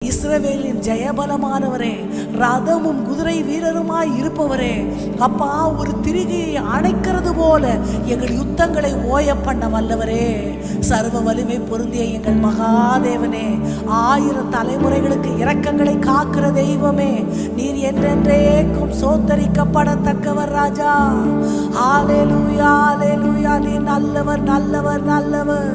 இஸ்ரவேலின் ஜெயபலமானவரே, ரதமும் குதிரை வீரருமாய் இருப்பவரே, அப்பா, ஒரு திரிகையை அணைக்கிறது போல எங்கள் யுத்தங்களை ஓய பண்ண வல்லவரே, சர்வ வலிமை பொருந்திய எங்கள் மகாதேவனே, 1000 தலைமுறைகளுக்கு இரக்கங்களை காக்கிற தெய்வமே, நீர் என்றென்றேக்கும் சோத்தரிக்கப்படத்தக்கவர் ராஜா. ஹல்லேலூயா, ஹல்லேலூயா. நீர் நல்லவர், நல்லவர், நல்லவர்.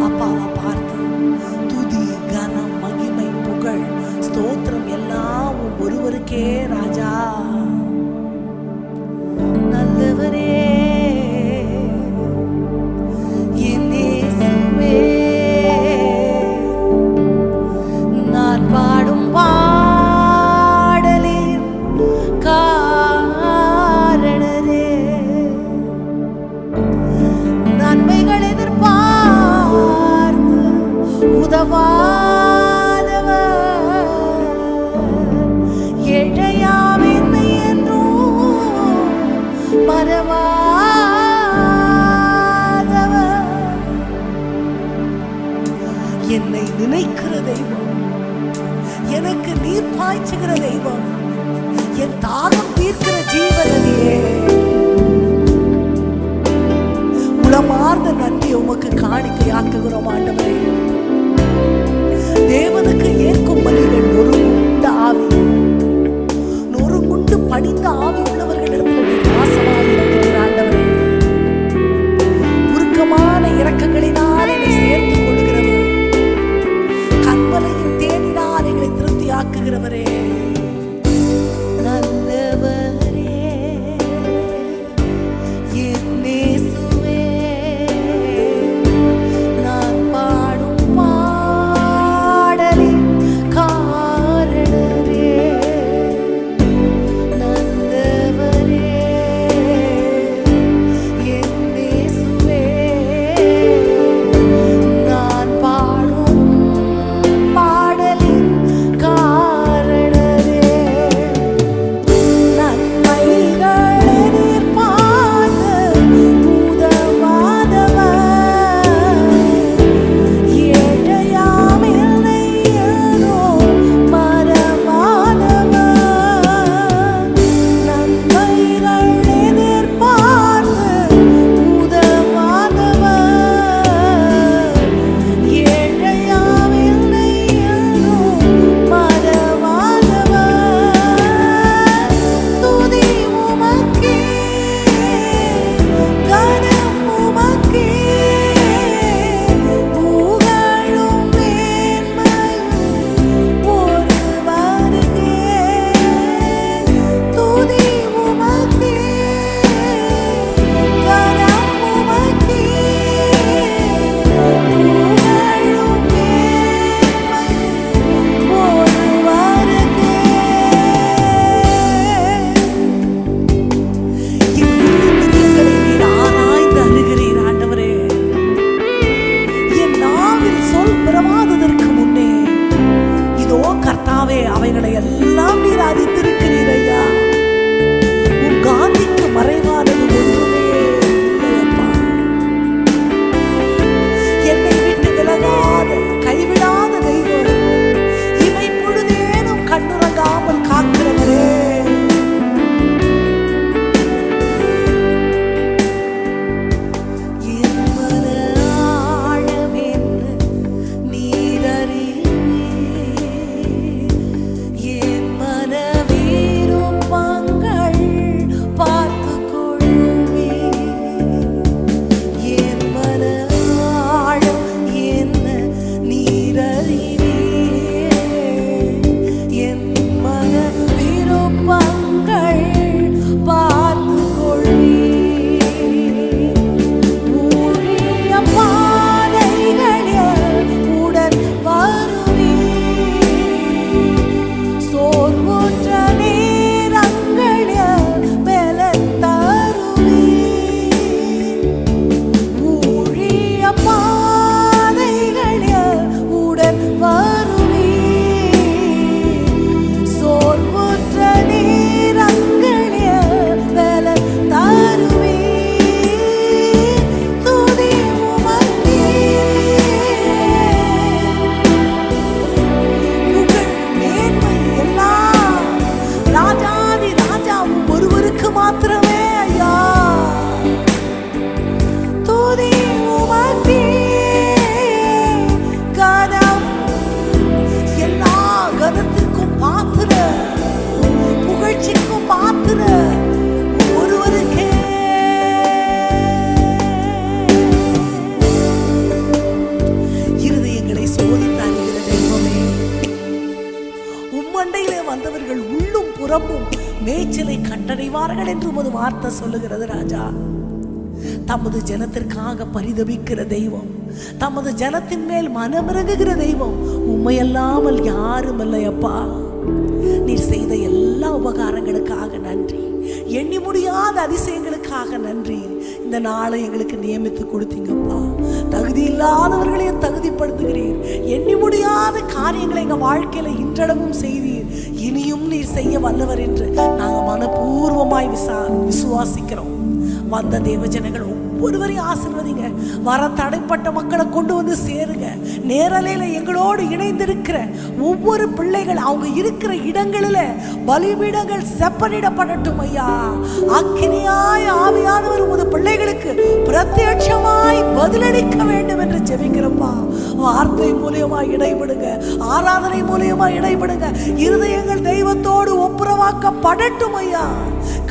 அப்பாவை பார்த்து துதி, கனம், மகிமை, புகழ், ஸ்தோத்திரம் எல்லாம் ஒருவருக்கே ராஜா. நல்லவரே, என் இயேசுவே, நான் பாடும் பாடலின் காரணரே, நன்மைகள் எதிர்பார்த்து உதவாதவர், ஏழையாம் என்னை என்றும் மறவாதவர், என்னை நினைக்கிற தெய்வம், எனக்கு நீர் பாய்ச்சுகிற தெய்வம், என் தாகம் தீர்க்கிற ஜீவனே, உளமார்ந்த நன்றி உமக்கு காணிக்கையாக்குகிறோம் ஆண்டவரே. தேவனுக்கு ஏற்கும் பலிகள் நொறுங்குண்ட ஆவி, நொறுங்குண்டு படிந்த ஆவி உள்ளவர்களிடத்தில் வாசமாயிருக்கிறீர் ஆண்டவரே. உருக்கமான இரக்கங்களினால் என்னை சேர்த்துக் கொள்கிறவர், கண்மலையின் தேனினால் எங்களை திருப்தியாக்குகிறவரே, நல்லவரே, என் இயேசுவே, நான் பாடும் பாடலின் காரணரே, நல்லவரே, என் இயேசுவே, நான் பாடும் பாடலின் காரணரே, நன்மைகள் எதிர்பார்த்து உதவாதவர், ஏழையாம் என்னை என்றும் மறவாதவர், நன்மைகள் எதிர்பார்த்து உதவாதவர், ஏழையாம் என்னை என்றும் மறவாதவர், துதி உமக்கே, கனம் உமக்கே, புகழும் மேன்மையும் ஒருவருக்கே, துதி உமக்கே, மாத்திரமே ஐயா. துதி உமக்கே கனம், எல்லா கனத்திற்கும் பாத்திர, புகழ்ச்சிக்கும் பாத்திர ஒருவருக்கே. இருதயங்களை சோதித்து அறிகிற தெய்வமே, உம்மண்டையிலே வந்தவர்கள் உள்ளும் புறமும் மேய்ச்சலை கண்டடைவார்கள் என்று உமது வார்த்தை சொல்லுகிறது ராஜா. தமது ஜனத்திற்காக பரிதபிக்கிற தெய்வம், தமது ஜனத்தின் மேல் மனமிறங்குகிற தெய்வம் உம்மையல்லாமல் யாரும் இல்லையப்பா. நீர் செய்த எல்லா உபகாரங்களுக்காக நன்றி, எண்ணி முடியாத அதிசயங்களுக்காக நன்றி. இந்த நாளை எங்களுக்கு நியமித்து கொடுத்தீங்கப்பா. தகுதி இல்லாதவர்களையும் தகுதிப்படுத்துகிறீர். எண்ணி முடியாத காரியங்களை எங்கள் வாழ்க்கையில இன்றளவும் செய்தீர். இனியும் நீர் செய்ய வல்லவர் என்று நாங்கள் மனப்பூர்வமாய் விசுவாசிக்கிறோம். வந்த தேவஜனங்கள் ஒவ்வொருவரையும் ஆசீர்வதிங்க. வர தடைப்பட்ட மக்களை கொண்டு வந்து சேருங்க. நேரலையில எங்களோடு இணைந்திருக்கிற ஒவ்வொரு பிள்ளைகள் அவங்க இருக்கிற இடங்களில் பலிபீடங்கள் செப்பனிடப்படட்டும் ஐயா. அக்கினியாய் ஆவியானவர் உமது பிள்ளைகளுக்கு பிரத்யட்சமாய் பதிலளிக்க வேண்டும் என்று ஜெபிக்கிறப்பா. வார்த்தை மூலியமா இடைபடுங்க, ஆராதனை மூலியமா இடைபடுங்க. இருதயங்கள் தெய்வத்தோடு ஒப்புரவாக்கப்படட்டும் ஐயா.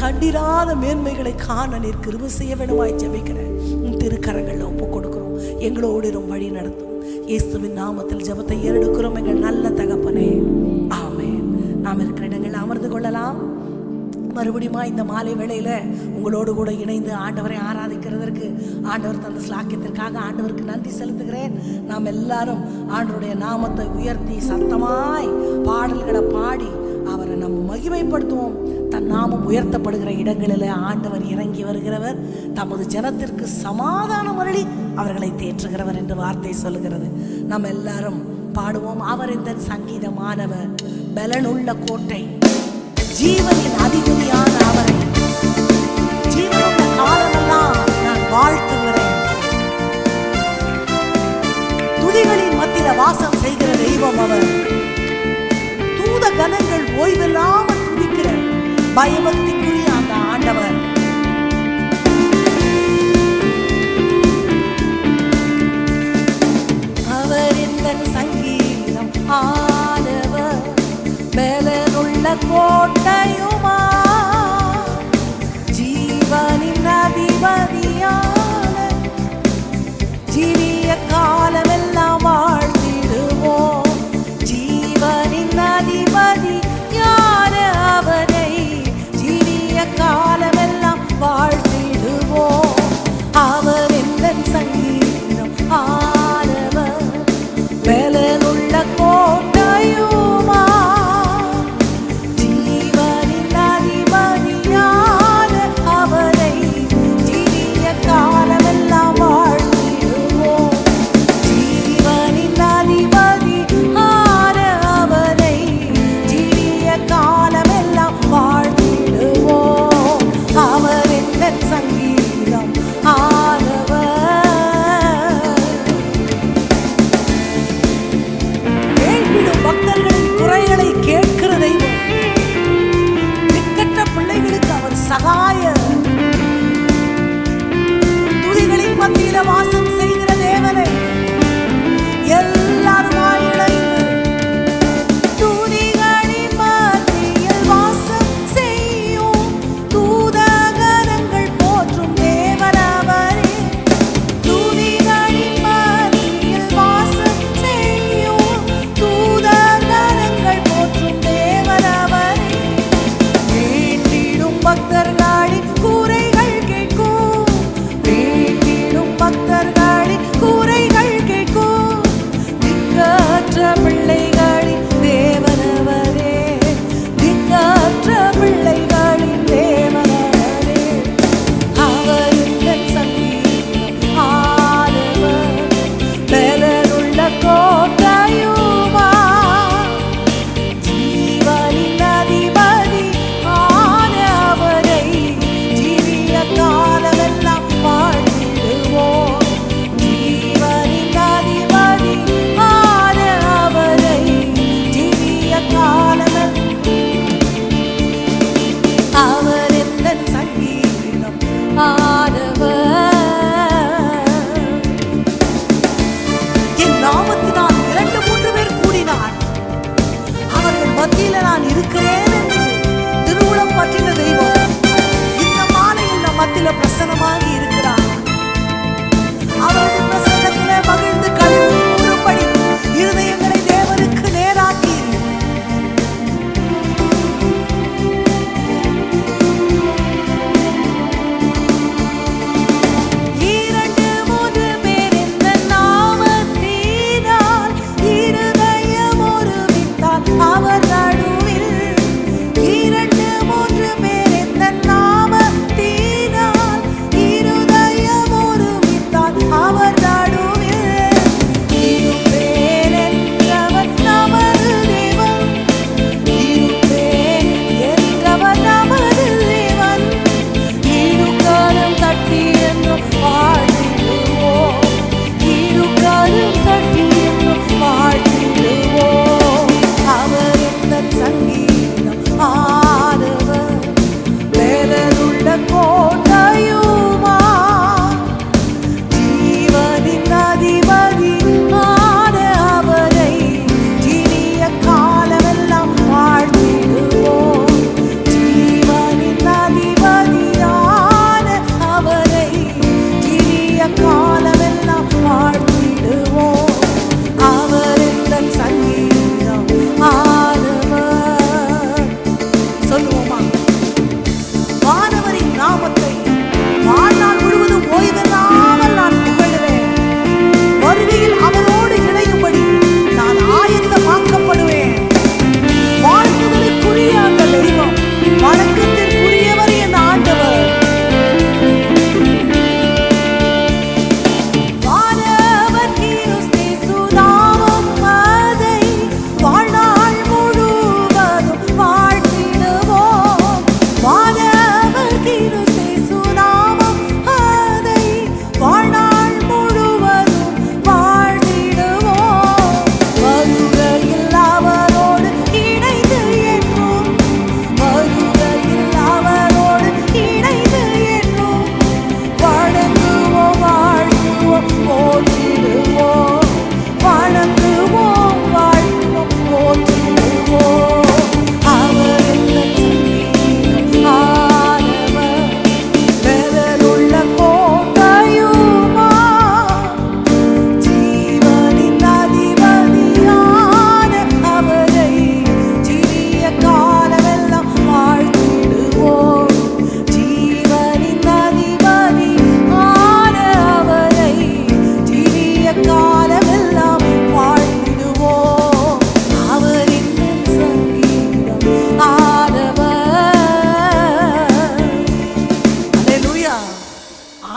கண்டிராத மேன்மைகளை காண நீர் கிருபை செய்ய வேண்டுமாய் ஜெபிக்கிறேன். உன் திருக்கரங்கள் ஒப்பு கொடுக்கிறோம். எங்களோடு வழி நடத்தும். இயேசுவின் நாமத்தில் ஜெபத்தை ஏறெடுக்கிறோம் எங்கள் நல்ல தகப்பனே, ஆமென். நாம் இருக்கிற இடங்களில் அமர்ந்து கொள்ளலாம். மறுபடியும் இந்த மாலை வேளையில உங்களோடு கூட இணைந்து ஆண்டவரை ஆராதிக்கிறதற்கு ஆண்டவர் தந்த ஸ்லாக்கியத்திற்காக ஆண்டவருக்கு நன்றி செலுத்துகிறேன். நாம் எல்லாரும் ஆண்டவருடைய நாமத்தை உயர்த்தி சத்தமாய் பாடல்களை பாடி அவரை நம்ம மகிமைப்படுத்துவோம். தன் நாமம் உயர்த்தப்படுகிற இடங்களில் ஆண்டவர் இறங்கி வருகிறவர், தமது ஜனத்திற்கு சமாதானம் அருளி அவர்களை தேற்றுகிறவர் என்று வார்த்தை சொல்லுகிறது. நம்ம எல்லாரும் பாடுவோம். அவர் இந்த சங்கீதமானவர், பலனுள்ள கோட்டை, ஜீவனின் அதிபதியான அவரை ஜீவனுள்ள காலமெல்லாம் நான் வாழ்த்துகிறேன். துதிகளின் மத்தியில வாசம் செய்கிற தெய்வம் அவர். தூத கணங்கள் ஓய்வில்லாமல் துதிக்கிற பயபக்திக்குரிய அந்த ஆண்டவர். அவர் இந்த சங்கீதம் ஆனவர், பலனுள்ள கோட்டையுமா, ஜீவனின் அதிபதியான, ஜீவிய காலமெல்லாம் வாழ்த்திடுவோம். ஜீவனின் அதிபதி யார அவரை ஜீவிய காலமெல்லாம் வாழ்த்திடுவோம். அவர் எந்த சங்கீதம் ஆனவர், பலனுள்ள கோட்டையுமா, ஜீவனின் அதிபதியான அவரை ஜீவிய காலமெல்லாம் வாழ்த்திடுவோம். ஜீவனின் அதிபதி ஆன அவரை ஜீவிய காலமெல்லாம் வாழ்த்திடுவோம். அவர் எந்த சங்கீதம் ஆனவர். கேள்விடும் பக்தர்களின் குறைகளை கேட்கிற தெய்வம், திக்கற்ற பிள்ளைகளுக்கு அவர் சகாயர். துதிகளின் மத்தியில வாசம் செய்கிற தேவனை எல்லாரும் இணைந்து துதிகளின் மத்தியில் வாசம் செய்யும் தூதகரங்கள் போற்றும் தேவன் அவரே. துதிகளின் மத்தியில் வாசம் செய்யும் தூதகரங்கள் போற்றும் தேவன் அவரே. வேண்டிடும் பக்தர்களின் கூரைகள் கேட்கும், வேண்டிடும் பக்தர்கள்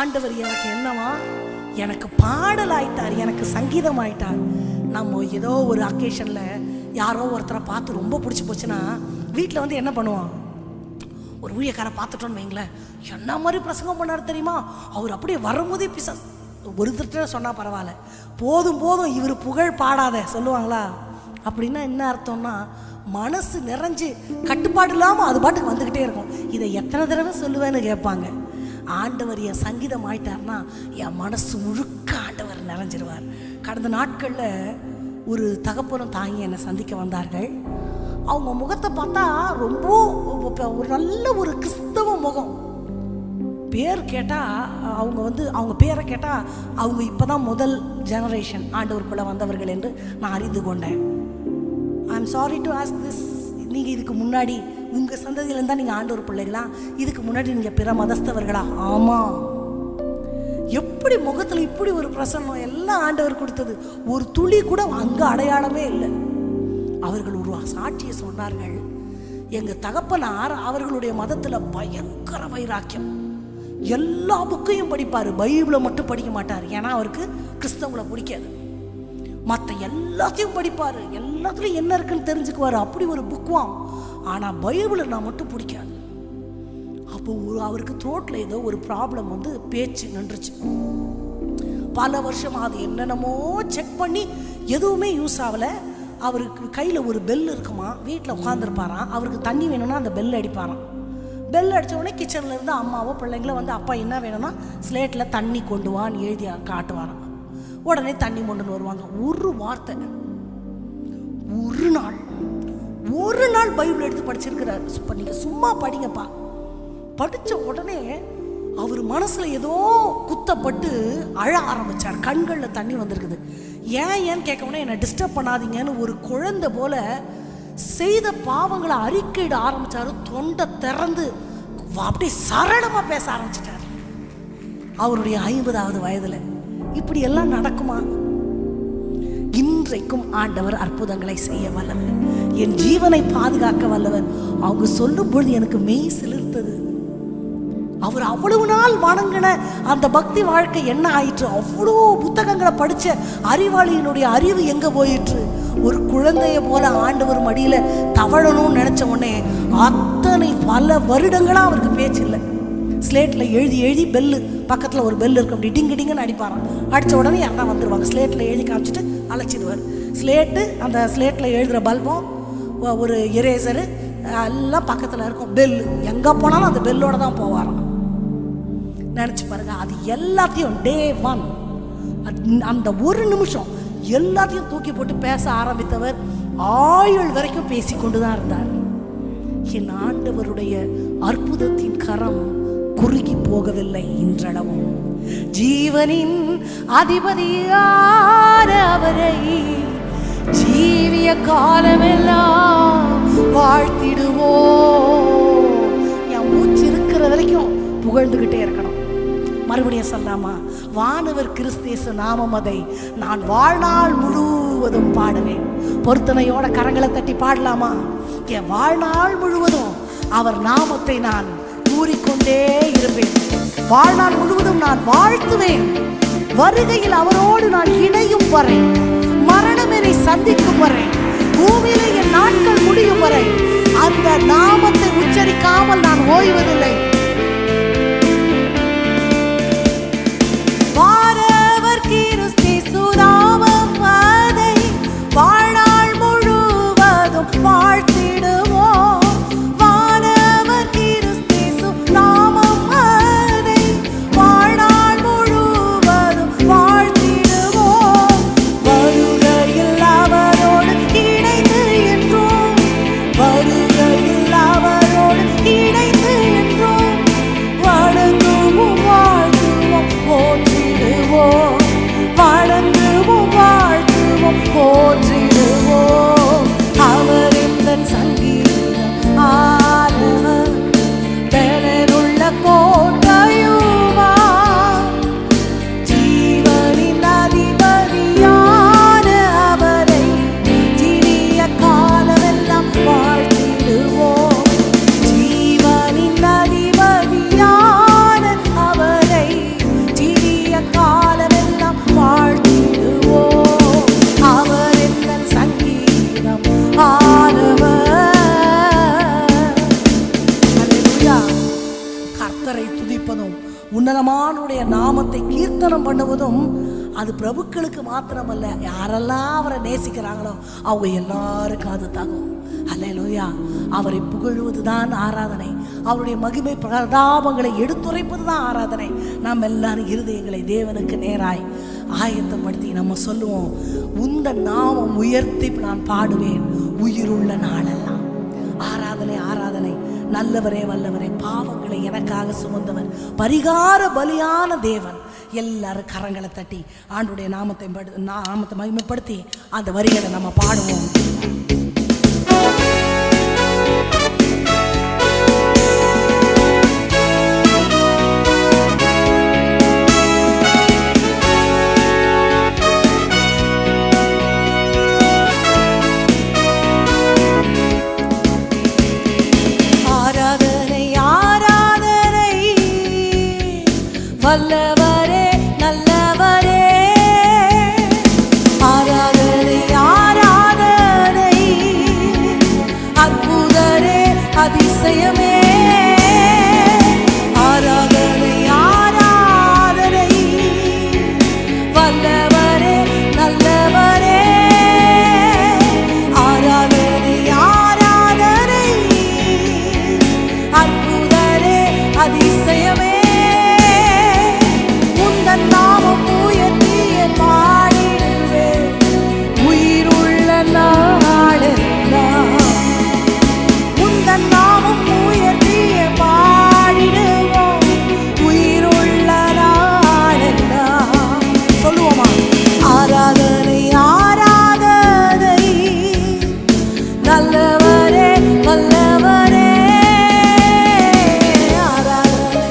ஆண்டவர் எனக்கு என்னவா, எனக்கு பாடல் ஆயிட்டார், எனக்கு சங்கீதம் ஆயிட்டார். நம்ம ஏதோ ஒரு அக்கேஷனில் யாரோ ஒருத்தரை பார்த்து ரொம்ப பிடிச்சி போச்சுன்னா வீட்டில் வந்து என்ன பண்ணுவோம், ஒரு ஊழியக்காரை பார்த்துட்டோன்னு வைங்களேன், என்ன மாதிரி பிரசங்கம் பண்ணார் தெரியுமா, அவர் அப்படியே வரும்போதே ஒரு திருட்ட சொன்னால் பரவாயில்ல, போதும் போதும் இவர் புகழ் பாடாத சொல்லுவாங்களா? அப்படின்னா என்ன அர்த்தம்னா, மனசு நிறைஞ்சு கட்டுப்பாடு இல்லாமல் அது பாட்டுக்கு வந்துக்கிட்டே இருக்கும். இதை எத்தனை தடவை சொல்லுவேன்னு கேட்பாங்க. ஆண்டவர் என் சங்கீதம் ஆயிட்டார்னா என் மனசு முழுக்க ஆண்டவர் நிறைஞ்சிருவார். கடந்த நாட்களில் ஒரு தகப்பனும் தாங்கி என்னை சந்திக்க வந்தார்கள். அவங்க முகத்தை பார்த்தா ரொம்ப ஒரு நல்ல ஒரு கிறிஸ்தவ முகம். பேர் கேட்டால் அவங்க பேரை கேட்டால் அவங்க இப்போ தான் முதல் ஜெனரேஷன் ஆண்டவருக்குள்ளே வந்தவர்கள் என்று நான் அறிந்து கொண்டேன். I am sorry to ask this, நீங்கள் இதுக்கு முன்னாடி உங்கள் சந்ததியிலேருந்து தான் நீங்கள் ஆண்டவர் பிள்ளைகளா? இதுக்கு முன்னாடி நீங்கள் பிற மதஸ்தவர்களா? ஆமாம். எப்படி முகத்தில் இப்படி ஒரு பிரசன்னம், எல்லாம் ஆண்டவர் கொடுத்தது, ஒரு துளி கூட அங்கே அடையாளமே இல்லை. அவர்கள் ஒரு சாட்சியை சொன்னார்கள். எங்கள் தகப்பனார் அவர்களுடைய மதத்தில் பயங்கர வைராக்கியம், எல்லா புக்கையும் படிப்பார், பைபிளை மட்டும் படிக்க மாட்டார். ஏன்னா அவருக்கு கிறிஸ்தவங்களை பிடிக்காது. மற்ற எல்லாத்தையும் படிப்பார், எல்லாத்துலேயும் என்ன இருக்குன்னு தெரிஞ்சுக்குவார், அப்படி ஒரு புக்குவான். ஆனால் பைபிளை நான் மட்டும் பிடிக்காது. அப்போ அவருக்கு த்ரோட்டில் ஏதோ ஒரு ப்ராப்ளம் வந்து பேச்சு நின்றுச்சு. பல வருஷமாக அது என்னென்னமோ செக் பண்ணி எதுவுமே யூஸ் ஆகலை. அவருக்கு கையில் ஒரு பெல் இருக்குமா, வீட்டில் உட்காந்துருப்பாராம். அவருக்கு தண்ணி வேணும்னா அந்த பெல் அடிப்பாராம். பெல் அடித்த உடனே கிச்சனில் இருந்து அம்மாவோ பிள்ளைங்களோ வந்து அப்பா என்ன வேணும்னா ஸ்லேட்டில் தண்ணி கொண்டு வான்னு எழுதி காட்டுவாராம். உடனே தண்ணி கொண்டுன்னு வருவாங்க. ஒரு வார்த்தை, ஒரு நாள் பைபிள் எடுத்து படிச்சிருக்கிறார். இப்போ நீங்கள் சும்மா படிங்கப்பா. படித்த உடனே அவர் மனசில் ஏதோ குத்தப்பட்டு அழ ஆரம்பித்தார். கண்களில் தண்ணி வந்திருக்குது. ஏன்னு கேட்கணும்னா என்னை டிஸ்டர்ப் பண்ணாதீங்கன்னு ஒரு குழந்தை போல செய்த பாவங்களை அறிக்கையிட ஆரம்பித்தார். தொண்டை திறந்து அப்படியே சரளமாக பேச ஆரம்பிச்சிட்டார். அவருடைய 50வது வயதில் இப்படி எல்லாம் நடக்குமா? இன்றைக்கும் ஆண்டவர் அற்புதங்களை செய்ய வல்லவர், என் ஜீவனை பாதுகாக்க வல்லவர். அவங்க சொல்லும் பொழுது எனக்கு மெய் சிலிர்த்தது. அவர் அவ்வளவு நாள் வணங்கின அந்த பக்தி வாழ்க்கை என்ன ஆயிற்று? அவ்வளோ புத்தகங்களை படித்த அறிவாளியினுடைய அறிவு எங்கே போயிற்று? ஒரு குழந்தைய போல ஆண்டவர் மடியில் தவழணும்னு நினச்ச உடனே அத்தனை பல வருடங்களாக அவருக்கு பேச்சு இல்லை. ஸ்லேட்டில் எழுதி பெல்லு பக்கத்தில் ஒரு பெல் இருக்கும், அப்படி டிங்குன்னு அடிப்பாராம். அடித்த உடனே யாரா வந்துடுவாங்க. ஸ்லேட்டில் எழுதி காமிச்சிட்டு அழைச்சிடுவார். அந்த ஸ்லேட்டில் எழுதுகிற பல்பும் ஒரு எரேசரு எல்லாம் பக்கத்தில் இருக்கும். பெல்லு எங்கே போனாலும் அந்த பெல்லோட தான் போவாராம். நினச்சி பாருங்க, அது எல்லாத்தையும் டே 1 அந்த ஒரு நிமிஷம் எல்லாத்தையும் தூக்கி போட்டு பேச ஆரம்பித்தவர் ஆயுள் வரைக்கும் பேசிக்கொண்டு தான் இருந்தார். என் ஆண்டவருடைய அற்புதத்தின் கரம் குறுகி போகவில்லை இன்றளவும். ஜீவனின் அதிபதியான அவரை ஜீவிய காலமெல்லாம் வாழ்த்திடுவோம். என் மூச்சு இருக்கிற வரைக்கும் புகழ்ந்துகிட்டே இருக்கணும். மறுபடியும் சொல்லாமா? வானவர் கிறிஸ்தேசு நாமம் அதை நான் வாழ்நாள் முழுவதும் பாடுவேன். பொருத்தனையோட கரங்களை தட்டி பாடலாமா? என் வாழ்நாள் முழுவதும் அவர் நாமத்தை நான் கூறிக்கொண்டே இருப்பேன். வாழ்நாள் முழுவதும் நான் வாழ்த்துவேன். வருகையில் அவரோடு நான் இணையும் வரை, மரணம் என்னை சந்திக்கும் வரை, பூமியிலே என் நாட்கள் முடியும் வரை அந்த நாமத்தை உச்சரிக்காமல் நான் ஓய்வதில்லை. வானவர் கிறிஸ்தேசு நாமம் அதை வாழ்நாள் முழுவதும் வாழ்த்திடுவோம். வானவர் கிறிஸ்தேசு நாமம் அதை வாழ்நாள் முழுவதும் வாழ்த்திடுவோம். வருகையில் அவரோடு இணைந்து என்றோம், வருகையில் அவரோடு இணைந்து என்றோம். துதிப்பதும் உன்னதமானுடைய நாமத்தை கீர்த்தனம் பண்ணுவதும் அது பிரபுக்களுக்கு மாத்திரமல்ல, யாரெல்லாம் அவரை நேசிக்கிறாங்களோ அவங்க எல்லாருக்கும் அது தகும். அல்லேலூயா. அவரை புகழுவதுதான் ஆராதனை, அவருடைய மகிமை பிரதாபங்களை எடுத்துரைப்பது தான் ஆராதனை. நாம் எல்லாரும் இருதயங்களை தேவனுக்கு நேராய் ஆயத்தப்படுத்தி நம்ம சொல்லுவோம், உந்த நாமம் உயர்த்தி நான் பாடுவேன் உயிருள்ள நாளெல்லாம். ஆராதனை ஆராதனை. நல்லவரே வல்லவரே, பாவங்களை எனக்காக சுமந்தவர், பரிகார பலியான தேவன். எல்லாரும் கரங்களை தட்டி ஆண்டுடைய நாமத்தை மகிமைப்படுத்தி அந்த வரிகளை நம்ம பாடுவோம். வல்லவரே நல்லவரே, ஆராதனை ஆராதனை, அற்புதரே அதிசயமே, ஆராதனை ஆராதனை, வல்லவரே நல்லவரே, ஆராதனை ஆராதனை, அற்புதரே அதிசயமே. நாமம் உயர்த்திய பாடிடுவே உயிருள்ள நாளெல்லாம், உந்தன் நாமம் உயர்த்திய பாடிடுவோம் உயிருள்ள நாளெல்லாம். சொல்லுவோமா? ஆராதனை ஆராதனை, நல்லவரே வல்லவரே, ஆராதனை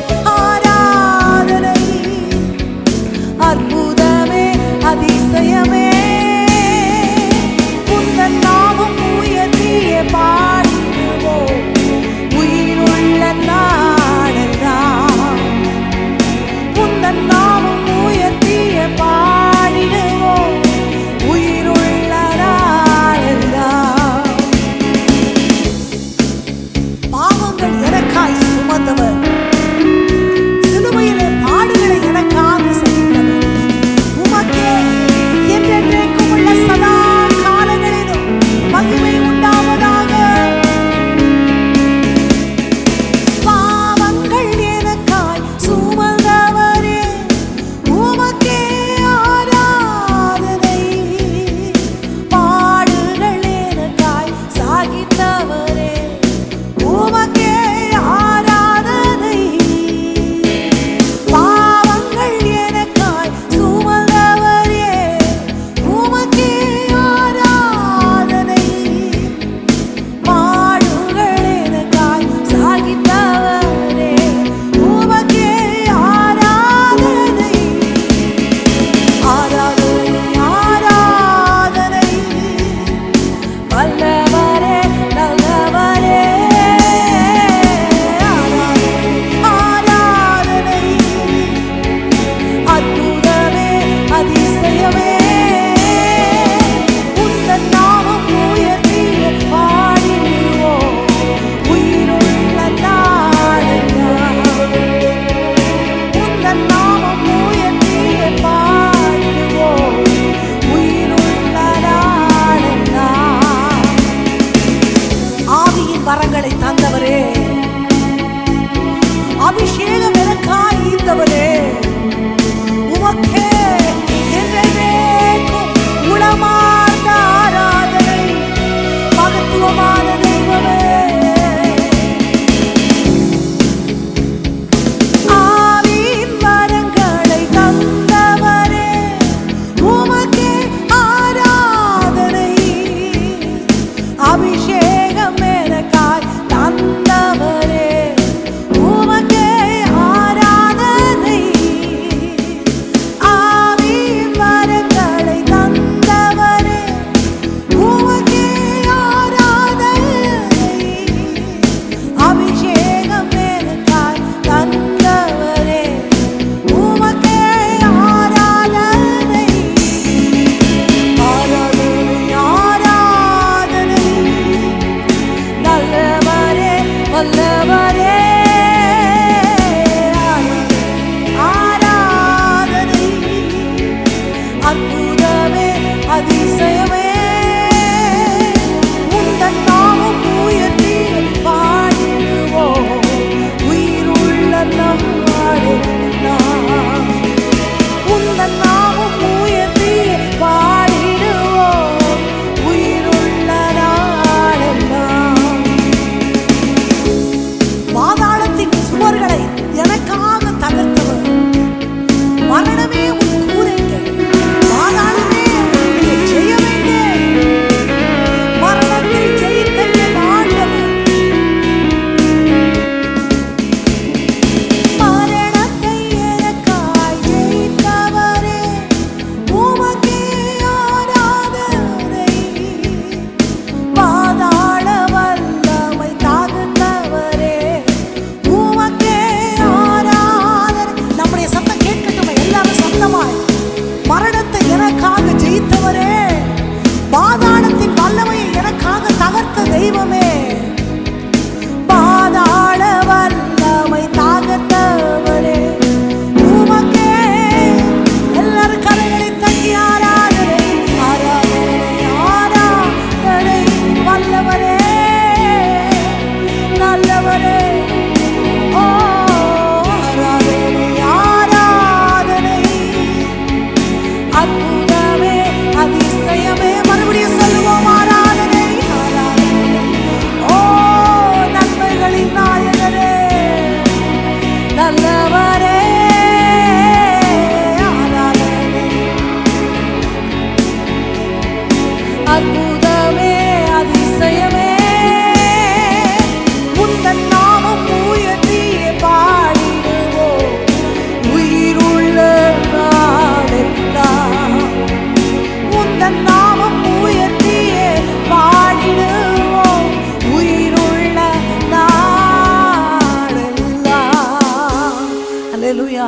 அல்லேலூயா.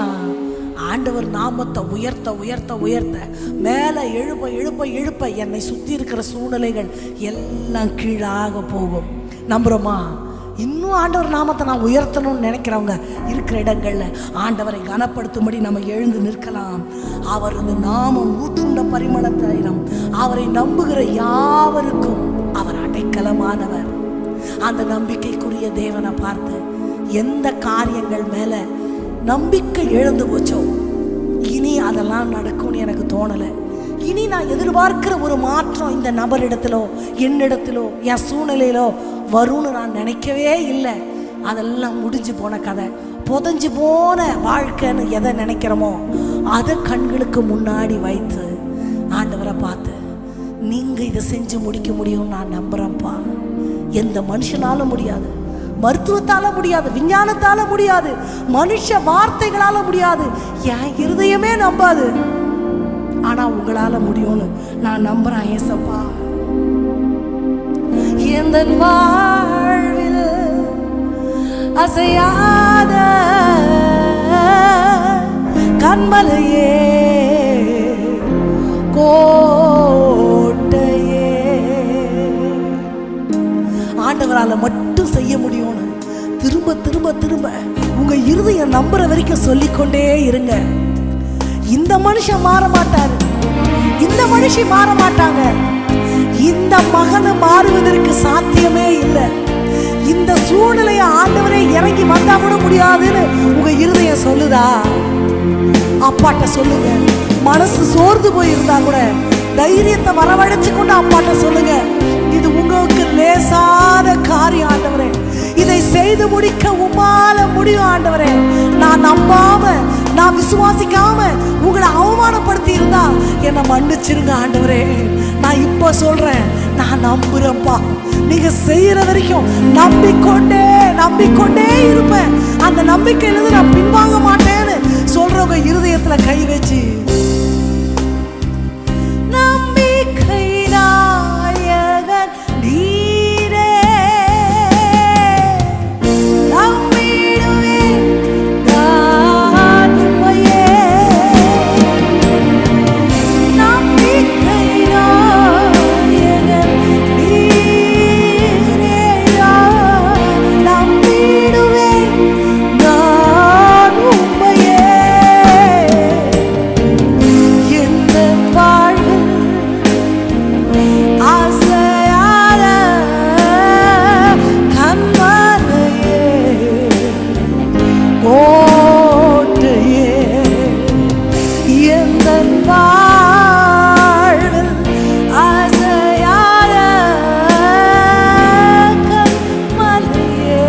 ஆண்டவர் நாமத்தை உயர்த்த உயர்த்த உயர்த்த மேலே எழுப்ப எழுப்ப எழுப்ப என்னை சுற்றி இருக்கிற சூழ்நிலைகள் எல்லாம் கீழாக போகும். நம்புறோமா? இன்னும் ஆண்டவர் நாமத்தை நான் உயர்த்தணும்னு நினைக்கிறவங்க இருக்கிற இடங்களில் ஆண்டவரை கனப்படுத்தும்படி நம்ம எழுந்து நிற்கலாம். அவரது நாமம் ஊற்றுண்ட பரிமளத்தைரம். அவரை நம்புகிற யாவருக்கும் அவர் அடைக்கலமானவர். அந்த நம்பிக்கைக்குரிய தேவனை பார்த்து எந்த காரியங்கள் மேல நம்பிக்கை இழந்து போச்சோ இனி அதெல்லாம் நடக்கும்னு எனக்கு தோணலை. இனி நான் எதிர்பார்க்கிற ஒரு மாற்றம் இந்த நபரிடத்திலோ என்னிடத்திலோ என் சூழ்நிலையிலோ வரும்னு நான் நினைக்கவே இல்லை. அதெல்லாம் முடிஞ்சு போன கதை, புதஞ்சு போன வாழ்க்கைன்னு எதை நினைக்கிறோமோ அதை கண்களுக்கு முன்னாடி வைத்து ஆண்டவரை பார்த்து நீங்கள் இதை செஞ்சு முடிக்க முடியும் நான் நம்புகிறேன்ப்பா. எந்த மனுஷனால முடியாது, மருத்துவத்தால முடியாது, விஞ்ஞானத்தால முடியாது, மனுஷ வார்த்தைகளால முடியாது, என் இருதயமே நம்பாது. ஆனா உங்களால முடியும்னு நான் நம்புறேன் ஏசப்பா. எந்த வாழ்வில் அசையாத கண்மலையே கோட்டையே, ஆண்டவரால மட்டும் செய்ய முடியும்னு திரும்ப திரும்ப திரும்ப உங்க இருதயம் நம்புற வரைக்கும் சொல்லிக்கொண்டே இருங்க. இந்த மனுஷன் மாற மாட்டாரு, இந்த மனுஷி மாற மாட்டாங்க, இந்த மகனை மாறுவதற்கு சாத்தியமே இல்லை, இந்த சூழ்நிலையை ஆண்டவரே இறங்கி வந்தா கூட முடியாதுன்னு உங்க இருதயம் சொல்லுதா? அப்பாட்ட சொல்லுங்க. மனசு சோர்ந்து போயிருந்தா கூட தைரியத்தை வரவழைச்சு கொண்டு அப்பாட்ட சொல்லுங்க. இது உங்களுக்கு லேசாத காரியம் ஆண்டவரே, இதை செய்து முடிக்க உம்மால முடியும் ஆண்டவரே. நான் நம்பாம நான் விசுவாசிக்காம உங்களை அவமானப்படுத்தி இருந்தா என்னை மன்னிச்சிருங்க ஆண்டவரே. நான் இப்ப சொல்றேன், நான் நம்புறேன்ப்பா. நீங்க செய்யற வரைக்கும் நம்பிக்கொண்டே நம்பிக்கொண்டே இருப்பேன். அந்த நம்பிக்கையிலிருந்து நான் பின்வாங்க மாட்டேன்னு சொல்றவங்க இருதயத்துல கை வச்சு நம்பிக்கை நாயகன் நீரே நம்பிடுவேன் நான் உம்மையே. நம்பிக்கை நாயகன் நீரே நம்பிடுவேன் நான் உம்மையே. எந்த வாழ்வில் ஆசையாத கண்மலையே கோட்டையே, எந்த வாழ்வில் ஆசையாத கண்மலையே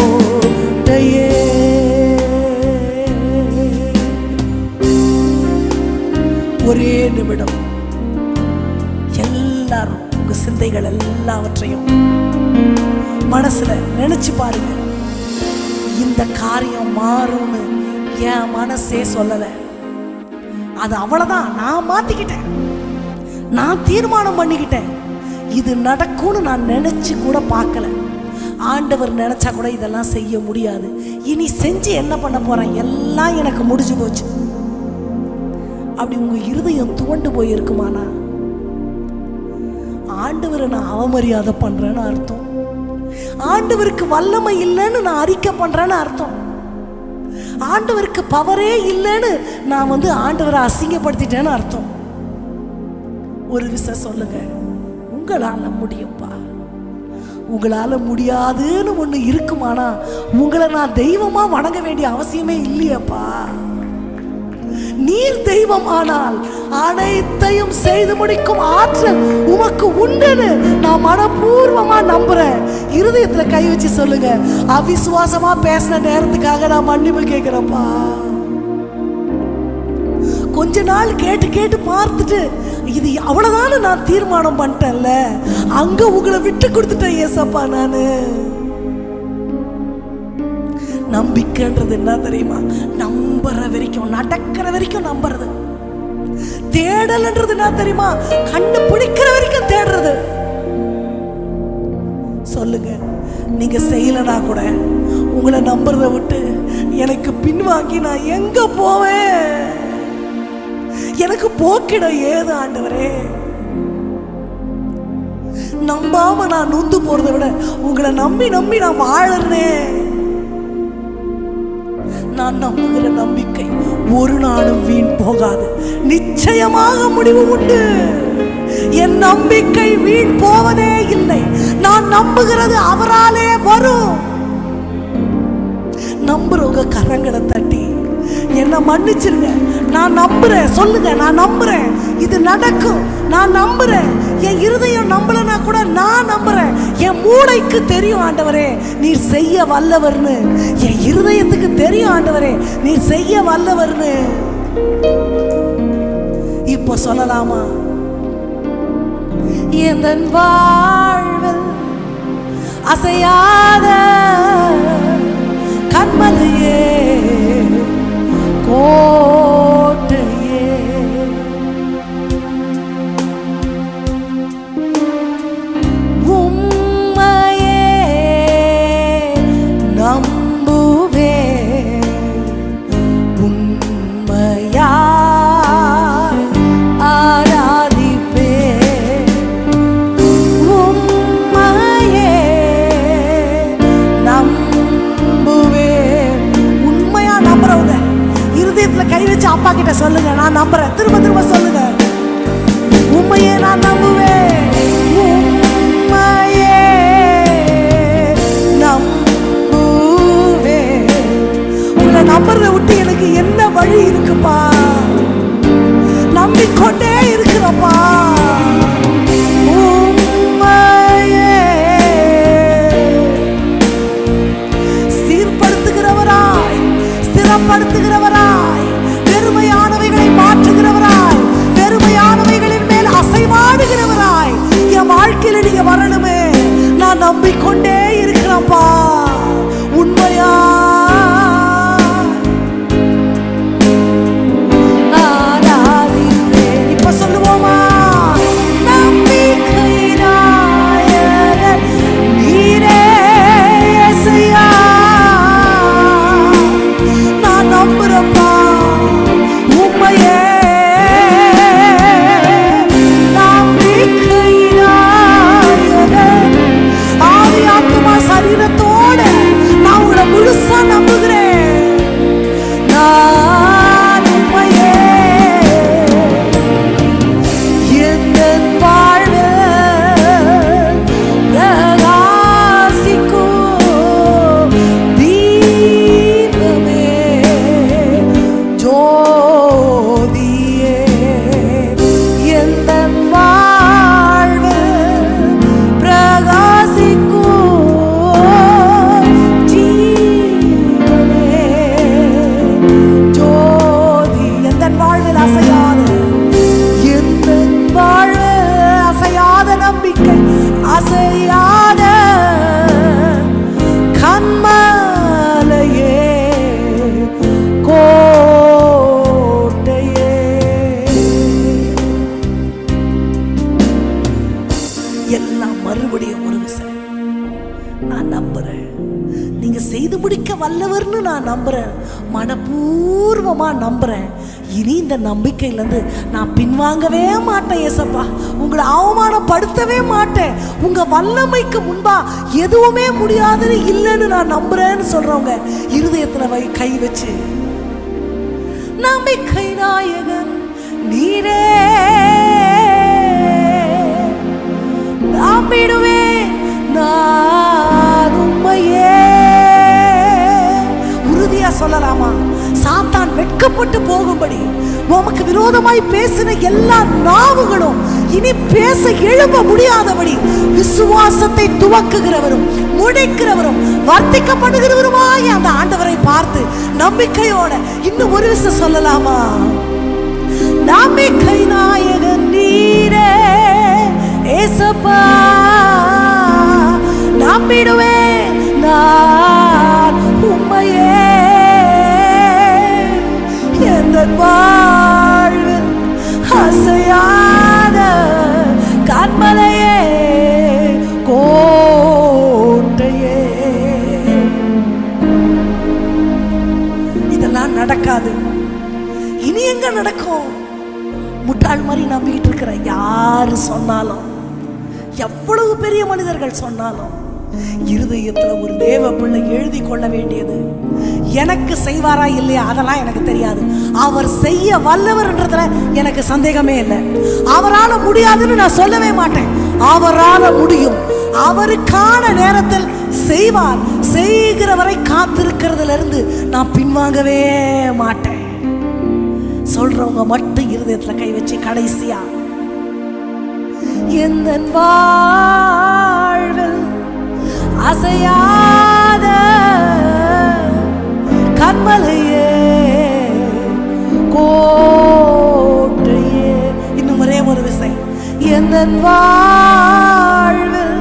கோட்டையே. ஒரே நிமிடம் எல்லாரும் உங்க சிந்தைகள் எல்லாவற்றையும் மனசுல நினைச்சு பாருங்க. இந்த காரியம் மாறும்னு என் மனசே சொல்லல, அது அவ்வளவுதான். நான் மாத்திக்கிட்டேன், நான் தீர்மானம் பண்ணிக்கிட்டேன். இது நடக்கும்னு நான் நினைச்சு கூட பார்க்கல. ஆண்டவர் நினைச்சா கூட இதெல்லாம் செய்ய முடியாது. இனி செஞ்சு என்ன பண்ண போறேன், எல்லாம் எனக்கு முடிஞ்சு போச்சு. அப்படி உங்க இருதயம் துவண்டு போயிருக்குமானா ஆண்டவரை நான் அவமரியாதை பண்றேன்னு அர்த்தம். ஆண்டவருக்கு வல்லமை இல்லைன்னு நான் அறிக்கை பண்றேன்னு அர்த்தம். ஆண்டவருக்கு பவரே இல்லைன்னு நான் ஆண்டவரை அசிங்கப்படுத்திட்டேன்னு அர்த்தம். ஒரு விஷயம் சொல்லுங்க, உங்களால முடியும்பா. உங்களால முடியாதுன்னு ஒண்ணு இருக்குமானா உங்களை நான் தெய்வமா வணங்க வேண்டிய அவசியமே இல்லையப்பா. நீர் தெய்வமானால் அனைத்தையும் செய்து முடிக்கும் ஆற்றல் உமக்கு உண்டுன்னு நான் மனப்பூர்வமா நம்புறேன். இருதயத்துல கை வச்சு சொல்லுங்க, அவிசுவாசமா பேசின நேரத்துக்காக நான் மன்னிப்பு கேட்கிறேன்ப்பா. கொஞ்ச நாள் கேட்டு கேட்டு பார்த்துட்டு இது அவ்வளவுதானு நான் தீர்மானம் பண்ணிட்டேன்ல, அங்க உங்களை விட்டு கொடுத்துட்டேன் ஏசப்பா. நானு நம்பிக்கைன்றது என்ன தெரியுமா? நம்புற வரைக்கும், நடக்கிற வரைக்கும் நம்புறது. தேடல்ன்றது என்ன தெரியுமா? கண்டுபிடிக்கிற வரைக்கும் தேடுறது. சொல்லுங்க, நீங்க செய்யலனா கூட உங்களை நம்புறத விட்டு எனக்கு பின்வாங்கி நான் எங்க போவேன்? எனக்கு போக்கிட ஏது ஆண்டவரே? நம்பாம நான் நொந்து போறதை விட உங்களை நம்பி நம்பி நான் வாழறேன். நான் நம்புகிற நம்பிக்கை ஒரு நாளும் வீண் போகாது, நிச்சயமாக முடிவு உண்டு. என் நம்பிக்கை வீண் போவதே இல்லை. நான் நம்புகிறது அவராலே வரும். நம்புறவங்க கரங்களை தட்டி என்ன மன்னிச்சிருங்க, நான் நம்புறேன் சொல்லுங்க. நான் நம்புறேன், இது நடக்கும். நான் நம்புறேன். என் இருதயம் நம்பலனா கூட நான் நம்புறேன். என் மூளைக்கு தெரியும் ஆண்டவரே நீர் செய்ய வல்லவர்னு. என் இருதயத்துக்கு தெரியும் ஆண்டவரே நீர் செய்ய வல்லவர்னு. இப்போ சொல்லலாமா? என் வாழ்வில் அசையாத கண்மலையே, கோட்டையே, உம்மையே நம்புவே, உண்மையா ஆராதிப்பே, உம்மையே நம்புவே. உண்மையா நம்புறவங்க இருதயத்துல கை வச்சு அப்பா கிட்ட சொல்லுங்க, நான் நம்புறேன். திரும்ப திரும்ப சொல்லுங்க, உண்மையே நான் நம்புவேன், உண்மையே நம்புவேன். உங்களை நம்புறத விட்டு எனக்கு என்ன வழி இருக்குப்பா? நம்பிக்கொண்டே இருக்கிறப்பா. உண்மையே சீர்படுத்துகிறவராய், ஸ்திரப்படுத்துகிறவராய், பெருமையானவைகளை மாற்றுகிறவராய், பெருமையானவைகளின் மேல் அசைவாடுகிறவராய் என் வாழ்க்கையில நீங்க வரணுமே. நான் நம்பிக்கொண்டே இருக்கிறப்பா. உண்மையா ஆராதிப்பேன். இப்ப சொல்லுவோமா? நம்பிக்கையினாயர் நீரே இயேசுயா. நான் நம்புறப்பா உம்மையே. ஆவி ஆத்துமா சரீரத்தோட நான் உங்களை முழுசா நம்புகிறேன். நான் உம்மையே என் வாழ்வில் பிரகாசிக்கும் தீபமே, ஜோதியே, என் வாழ்வில் பிரகாசிக்கும் ஜீவனே, ஜோதி. எந்த வாழ்வில் அசையாத, எந்த வாழ்வில் அசையாத நம்பிக்கை, அசையாத கண்மலையே, கோட்டையே. எல்லாம் மறுபடியும் ஒரு விசை நான் நம்புறேன். நீங்க செய்து முடிக்க வல்லவர்னு நான் நம்புறேன், மனப்பூர்வமா நம்புறேன். இனி இந்த நம்பிக்கையிலிருந்து நான் பின்வாங்கவே மாட்டேன் ஏசப்பா. உங்களை அவமானப்படுத்தவே மாட்டேன். உங்க வல்லமைக்கு முன்பா எதுவுமே முடியாதுன்னு இல்லைன்னு நான் நம்புறேன்னு சொல்றவங்க இருதயத்துல கை வச்சு, நம்பிக்கை நாயகன் நீரே நம்பிடுவேன் நான் உம்மையே. உறுதியா சொல்லலாமா? சாத்தான் வெட்கப்பட்டு போகும்படி உமக்கு விரோதமாய் பேசின எல்லா நாவுகளும் இனி பேச எழும்ப முடியாதபடி விசுவாசத்தை துவக்குகிறவரும் முடிக்கிறவரும் வர்த்திக்கப்படுகிறவருமாய் அந்த ஆண்டவரை பார்த்து நம்பிக்கையோட இன்னும் ஒரு விஷயம் சொல்லலாமா? நம்பிக்கை நாயகன் நீரே ஏசப்பா, நம்பிடுவேன் நான் உம்மையே. எந்த வாழ்வில் அசையாத கண்மலையே, கோட்டையே. நடக்காது. இனி எங்க நடக்கும்? முட்டாள் மாதிரி நம்பிக்கிட்டு இருக்கிற யாரு சொன்னாலும், எவ்வளவு பெரிய மனிதர்கள் சொன்னாலும், இருதயத்துல ஒரு தேவ பிள்ளை எழுதி கொள்ள வேண்டியது, எனக்கு செய்வாரா இல்லையா அதெல்லாம் எனக்கு தெரியாது, அவர் செய்ய வல்லவர்ன்றதுல எனக்கு சந்தேகமே இல்லை. அவரால் முடியாதுன்னு நான் சொல்லவே மாட்டேன். அவரால் முடியும். அவருக்கான நேரத்தில் செய்வார். செய்கிறவரை காத்திருக்கிறதுல இருந்து நான் பின்வாங்கவே மாட்டேன். சொல்றவங்க மட்டும் இருதயத்துல கை வச்சு கடைசியா, எந்த வாழ்வில் அசையாத கண்மலையே கோட்டையே. இன்னும் ஒரே ஒரு விசை, எந்த வாழ்வில்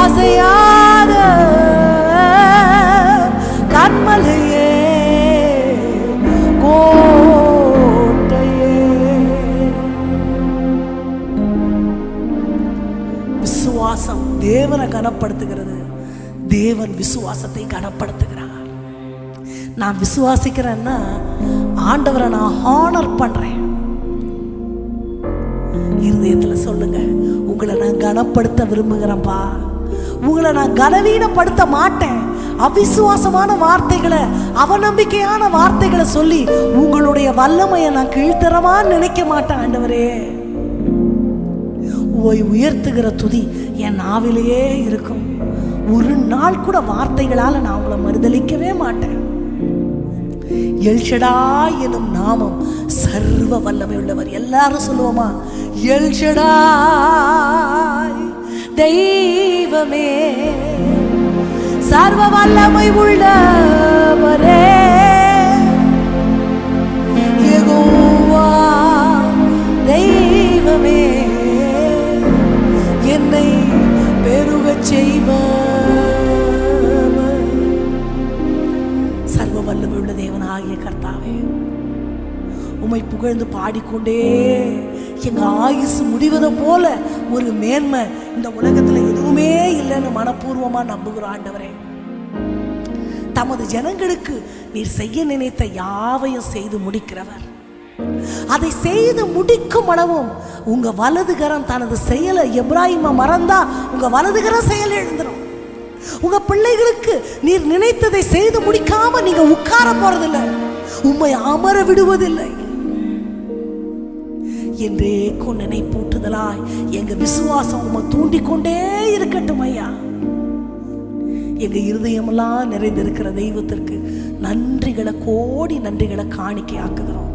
அசையாத கண்மலையே கோட்டையே. விசுவாசம் தேவனை கனப்படுத்துகிறது. தேவன் விசுவாசத்தை கனப்படுத்துகிறார். நான் விசுவாசிக்கிறேன்னா ஆண்டவரை நான் ஹானர் பண்றேன். இருதயத்துல சொல்லுங்க, உங்களை நான் கனப்படுத்த விரும்புகிறேன்ப்பா. உங்களை நான் கனவீனப்படுத்த மாட்டேன். அவிசுவாசமான வார்த்தைகளை, அவநம்பிக்கையான வார்த்தைகளை சொல்லி உங்களுடைய வல்லமையை நான் கீழ்த்தரமா நினைக்க மாட்டேன். ஆண்டவரே, உயர்த்துகிற துதி என் நாவிலேயே இருக்கும். ஒரு நாள் கூட வார்த்தைகளால் நான் உங்களை மறுதலிக்கவே மாட்டேன். எல்ஷடாய் எனும் நாமம் சர்வ வல்லமை உள்ளவர். எல்லாரும் சொல்லுவோமா? எல்ஷடாய் தெய்வமே, சர்வ வல்லமை உள்ளவரே, யெகோவா தெய்வமே, என்னை பெருகச் செய்வார். சர்வ வல்லமை உள்ள தேவனாகிய கர்த்தாவே, உம்மை புகழ்ந்து பாடிக்கொண்டே எங்க ஆயுசு முடிவதை போல ஒரு மேன்மை இந்த உலகத்துல எதுவுமே இல்லைன்னு மனப்பூர்வமா நம்புகிறோம். ஆண்டவரே, தமது ஜனங்களுக்கு நீர் செய்ய நினைத்த யாவையும் செய்து முடிக்கிறவர். அதை செய்து முடிக்கும் அளவும் உங்க வலதுகரம் தனது செயலை, எப்ராஹிமை மறந்தா உங்க வலதுகரம் செயல் எழுந்துடும். உங்க பிள்ளைகளுக்கு நீர் நினைத்ததை செய்து முடிக்காம நீங்க உட்கார போறதில்லை, உம்மை அமர விடுவதில்லை. என்றேக்கும் நினைப்பூட்டுதலாய் எங்க விசுவாசம் உம்மை தூண்டிக்கொண்டே இருக்கட்டும் ஐயா. எங்க இருதயமெல்லாம் நிறைந்திருக்கிற தெய்வத்திற்கு நன்றிகளை, கோடி நன்றிகளை காணிக்கை ஆக்குகிறோம்.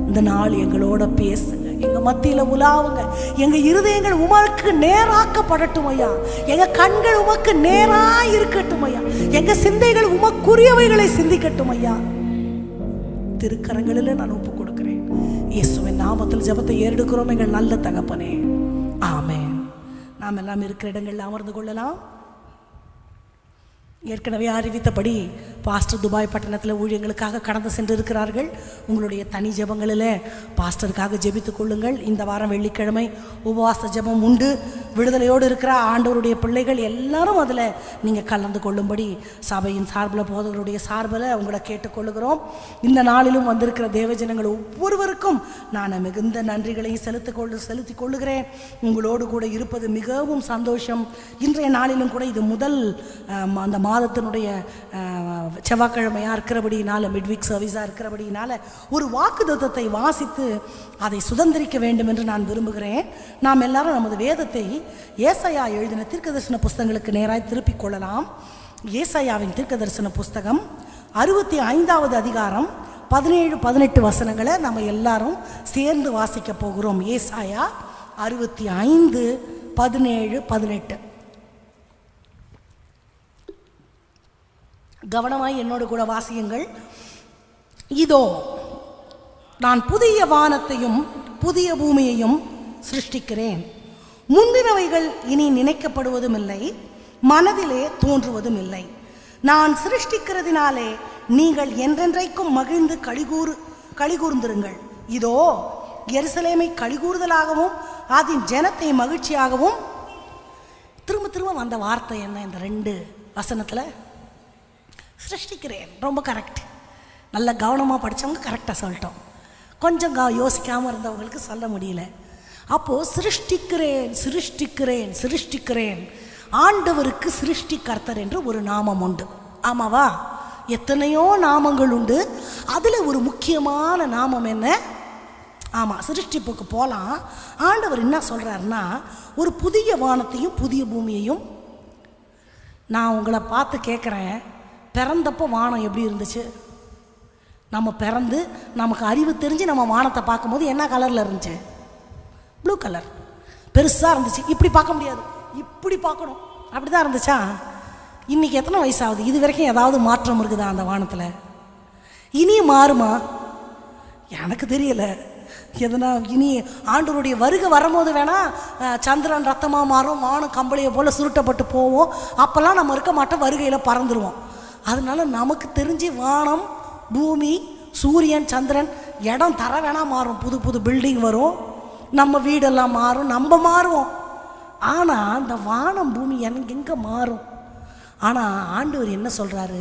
இந்த நாள் எங்களோட பேசுங்க, எங்க மத்தியில உலாவுங்க. எங்க இருதயங்கள் உமக்கு நேராக்கப்படட்டும் ஐயா. எங்க கண்கள் உமக்கு நேரா இருக்கட்டும் ஐயா. எங்க சிந்தைகள் உமக்குரியவைகளை சிந்திக்கட்டும் ஐயா. திருக்கரங்களில் நான் ஒப்பு கொடுக்கிறேன். இயேசுவின் நாமத்தில் ஜெபத்தை ஏறெடுக்கிறோம் எங்கள் நல்ல தகப்பனே, ஆமென். நாம் எல்லாம் இருக்கிற இடங்களில் அமர்ந்து கொள்ளலாம். ஏற்கனவே அறிவித்தபடி பாஸ்டர் துபாய் பட்டணத்தில் ஊழியங்களுக்காக கடந்து சென்றிருக்கிறார்கள். உங்களுடைய தனி ஜெபங்களில் பாஸ்டருக்காக ஜெபித்துக் கொள்ளுங்கள். இந்த வாரம் வெள்ளிக்கிழமை உபவாச ஜெபம் உண்டு. விடுதலையோடு இருக்கிற ஆண்டவருடைய பிள்ளைகள் எல்லாரும் அதில் நீங்கள் கலந்து கொள்ளும்படி சபையின் சார்பில், போதகருடைய சார்பில் உங்களை கேட்டுக்கொள்ளுகிறோம். இந்த நாளிலும் வந்திருக்கிற தேவஜனங்கள் ஒவ்வொருவருக்கும் நான் மிகுந்த நன்றிகளையும் செலுத்திக் கொள்ளுகிறேன். உங்களோடு கூட இருப்பது மிகவும் சந்தோஷம். இன்றைய நாளிலும் கூட இது முதல் அந்த மாதத்தினுடைய செவ்வாய்க்கிழமையாக இருக்கிறபடியினால், மிட்வீக் சர்வீஸாக இருக்கிறபடியினால் ஒரு வாக்குத்தத்தத்தை வாசித்து அதை சுதந்திரிக்க வேண்டும் என்று நான் விரும்புகிறேன். நாம் எல்லாரும் நமது வேதத்தை ஏசாயா எழுதின தீர்க்கதரிசன புஸ்தகங்களுக்கு நேராய் திருப்பிக் கொள்ளலாம். ஏசாயாவின் தீர்க்கதரிசன புஸ்தகம் 65வது அதிகாரம் 17-18 வசனங்களை நம்ம எல்லாரும் சேர்ந்து வாசிக்க போகிறோம். ஏசாயா 65, 17, 18. கவனமாய் என்னோடு கூட வாசியுங்கள். இதோ நான் புதிய வானத்தையும் புதிய பூமியையும் சிருஷ்டிக்கிறேன். முந்தினவைகள் இனி நினைக்கப்படுவதும் இல்லை, மனதிலே தோன்றுவதும் இல்லை. நான் சிருஷ்டிக்கிறதினாலே நீங்கள் என்றென்றைக்கும் மகிழ்ந்து களிகூர்ந்திருங்கள். இதோ எருசலேமை களிகூறுதலாகவும் அதன் ஜனத்தை மகிழ்ச்சியாகவும். திரும்ப திரும்ப வந்த வார்த்தை என்ன? இந்த 2 வசனத்தில் சிருஷ்டிக்கிறேன். ரொம்ப கரெக்ட். நல்ல கவனமாக படித்தவங்க கரெக்டாக சொல்லிட்டோம். கொஞ்சம் யோசிக்காமல் இருந்தவங்களுக்கு சொல்ல முடியல. அப்போது சிருஷ்டிக்கிறேன் ஆண்டவருக்கு சிருஷ்டிகர்த்தர் என்று ஒரு நாமம் உண்டு. ஆமாவா? எத்தனையோ நாமங்கள் உண்டு. அதில் ஒரு முக்கியமான நாமம் என்ன? ஆமாம், சிருஷ்டிப்புக்கு போகலாம். ஆண்டவர் என்ன சொல்கிறாருன்னா, ஒரு புதிய வானத்தையும் புதிய பூமியையும். நான் உங்களை பார்த்து கேட்குறேன், பிறந்தப்போ வானம் எப்படி இருந்துச்சு? நம்ம பிறந்து நமக்கு அறிவு தெரிஞ்சு நம்ம வானத்தை பார்க்கும்போது என்ன கலரில் இருந்துச்சு? ப்ளூ கலர், பெருசாக இருந்துச்சு. இப்படி பார்க்க முடியாது, இப்படி பார்க்கணும். அப்படி தான் இருந்துச்சா? இன்றைக்கி எத்தனை வயசாகுது? இது வரைக்கும் ஏதாவது மாற்றம் இருக்குதா அந்த வானத்தில்? இனியும் மாறுமா? எனக்கு தெரியலை. எதனா இனி ஆண்டவருடைய வருகை வரும்போது வேணால் சந்திரன் ரத்தமாக மாறும், வானம் கம்பளியை போல் சுருட்டப்பட்டு போவோம். அப்போல்லாம் நம்ம இருக்க மாட்டோம், வருகையில் பறந்துடுவோம். அதனால நமக்கு தெரிஞ்சு வானம், பூமி, சூரியன், சந்திரன், இடம் தர வேணால் மாறும். புது புது பில்டிங் வரும், நம்ம வீடெல்லாம் மாறும், நம்ம மாறுவோம். ஆனால் இந்த வானம் பூமி எனக்கு எங்கே மாறும்? ஆனால் ஆண்டவர் என்ன சொல்கிறாரு?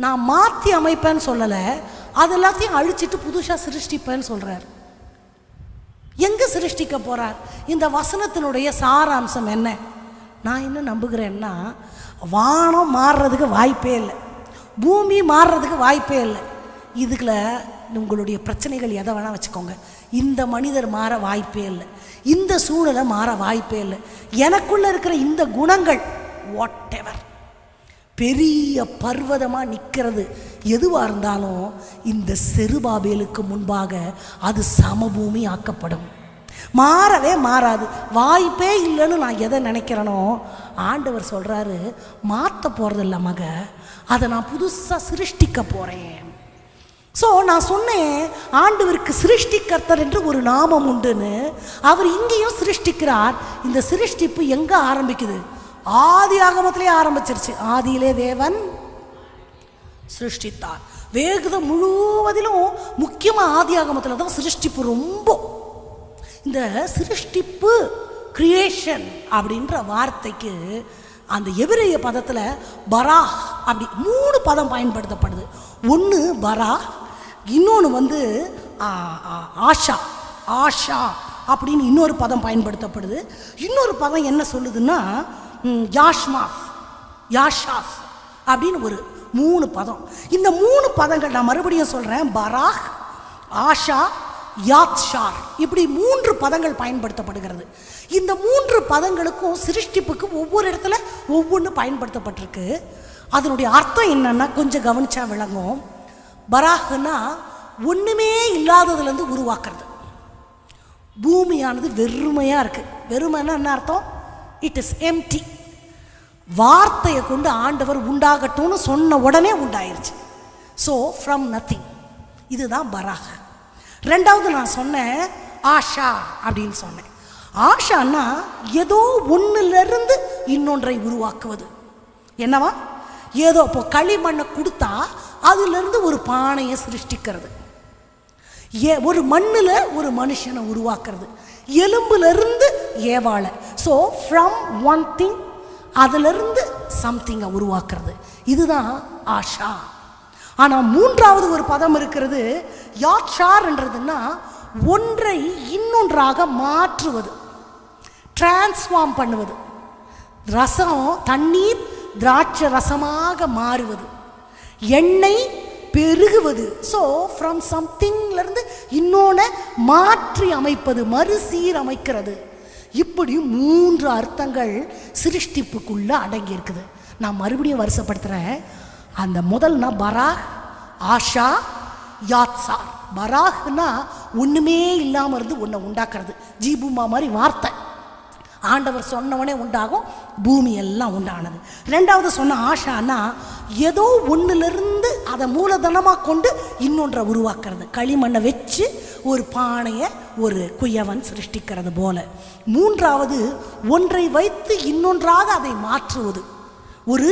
நான் மாற்றி அமைப்பேன்னு சொல்லலை, அது எல்லாத்தையும் அழிச்சிட்டு புதுசாக சிருஷ்டிப்பேன்னு சொல்கிறார். எங்கே சிருஷ்டிக்க போகிறார்? இந்த வசனத்தினுடைய சாராம்சம் என்ன? நான் என்ன நம்புகிறேன்னா, வானம் மாறுறதுக்கு வாய்ப்பே இல்லை, பூமி மாறுறதுக்கு வாய்ப்பே இல்லை. இதுக்குள்ள உங்களுடைய பிரச்சனைகள் எதை வேணால் வச்சுக்கோங்க, இந்த மனிதர் மாற வாய்ப்பே இல்லை, இந்த சூழலை மாற வாய்ப்பே இல்லை. எனக்குள்ளே இருக்கிற இந்த குணங்கள் வாட் எவர் பெரிய பர்வதமாக நிற்கிறது எதுவாக இருந்தாலும் இந்த செருபாபேலுக்கு முன்பாக அது சமபூமி ஆக்கப்படும். மாறவே மாறாது, வாய்ப்பே இல்லைன்னு நான் எதை நினைக்கிறேனோ ஆண்டவர் சொல்கிறாரு, மாற்ற போகிறது இல்லை மக, அதை நான் புதுசாக சிருஷ்டிக்க போகிறேன். ஸோ நான் சொன்னேன், ஆண்டவருக்கு சிருஷ்டிகர்த்தர் என்று ஒரு நாமம் உண்டுன்னு. அவர் இங்கேயும் சிருஷ்டிக்கிறார். இந்த சிருஷ்டிப்பு எங்கே ஆரம்பிக்குது? ஆதி ஆகமத்திலே ஆரம்பிச்சிருச்சு. ஆதியிலே தேவன் சிருஷ்டித்தார். வேதம் முழுவதிலும் முக்கியமாக ஆதி ஆகமத்தில் தான் சிருஷ்டிப்பு ரொம்ப. இந்த சிருஷ்டிப்பு, கிரியேஷன் அப்படின்ற வார்த்தைக்கு அந்த எபிரேய பதத்தில் பராஹ் அப்படி 3 பதம் பயன்படுத்தப்படுது. ஒன்று பராஹ், இன்னொன்று ஆஷா அப்படின்னு இன்னொரு பதம் பயன்படுத்தப்படுது. இன்னொரு பதம் என்ன சொல்லுதுன்னா யாஷாஸ் அப்படின்னு ஒரு 3 பதம். இந்த 3 பதங்கள் நான் மறுபடியும் சொல்கிறேன், பராஹ், ஆஷா, யாத்ஷார், இப்படி 3 பதங்கள் பயன்படுத்தப்படுகிறது. இந்த 3 பதங்களுக்கும் சிருஷ்டிப்புக்கு ஒவ்வொரு இடத்துல ஒவ்வொன்று பயன்படுத்தப்பட்டிருக்கு. அதனுடைய அர்த்தம் என்னன்னா கொஞ்சம் கவனிச்சா விளங்கும். பராஹ்னா ஒன்றுமே இல்லாததுலேருந்து உருவாக்குறது. பூமியானது வெறுமையாக இருக்குது. வெறுமைன்னா என்ன அர்த்தம்? It is empty. வார்த்தையை கொண்டு ஆண்டவர் உண்டாகட்டும்னு சொன்ன உடனே உண்டாயிருச்சு. ஸோ ஃப்ரம் நத்திங், இதுதான் பராஹ். ரெண்டாவது நான் சொன்னேன் ஆஷா அப்படின்னு சொன்னேன். ஆஷான்னா ஏதோ ஒன்றிலிருந்து இன்னொன்றை உருவாக்குவது. என்னவா? ஏதோ இப்போ களிமண்ணை கொடுத்தா அதிலிருந்து ஒரு பானையை சிருஷ்டிக்கிறது, ஒரு மண்ணில் ஒரு மனுஷனை உருவாக்குறது, எலும்புலேருந்து ஏவாளை. ஸோ ஃப்ரம் ஒன் திங் அதிலிருந்து சம்திங்கை உருவாக்குறது, இதுதான் ஆஷா. ஆனால் 3வது ஒரு பதம் இருக்கிறது, யாத்ஷார்ன்றதுன்னா ஒன்றை இன்னொன்றாக மாற்றுவது, டிரான்ஸ்ஃபார்ம் பண்ணுவது. ரசம், தண்ணீர் திராட்சை ரசமாக மாறுவது, எண்ணெய் பெருகுவது. ஸோ ஃப்ரம் சம்திங்லேருந்து இன்னொன்று மாற்றி அமைப்பது, மறுசீரமைக்கிறது. இப்படி 3 அர்த்தங்கள் சிருஷ்டிப்புக்குள்ளே அடங்கி இருக்குது. நான் மறுபடியும் வருஷப்படுத்துகிறேன். அந்த முதல்னா பராஹ், ஆஷா, யாத்சார். பராஹ்னா ஒன்றுமே இல்லாமல் இருந்து ஒன்றை உண்டாக்குறது, ஜீபூமா மாதிரி வார்த்தை. ஆண்டவர் சொன்னவனே உண்டாகும், பூமி எல்லாம் உண்டானது. ரெண்டாவது சொன்ன ஆஷானா ஏதோ ஒன்றிலிருந்து அதை மூலதனமாக கொண்டு இன்னொன்றை உருவாக்குறது, களிமண்ணை வச்சு ஒரு பானையை ஒரு குயவன் சிருஷ்டிக்கிறது போல. 3வது ஒன்றை வைத்து இன்னொன்றாக அதை மாற்றுவது, ஒரு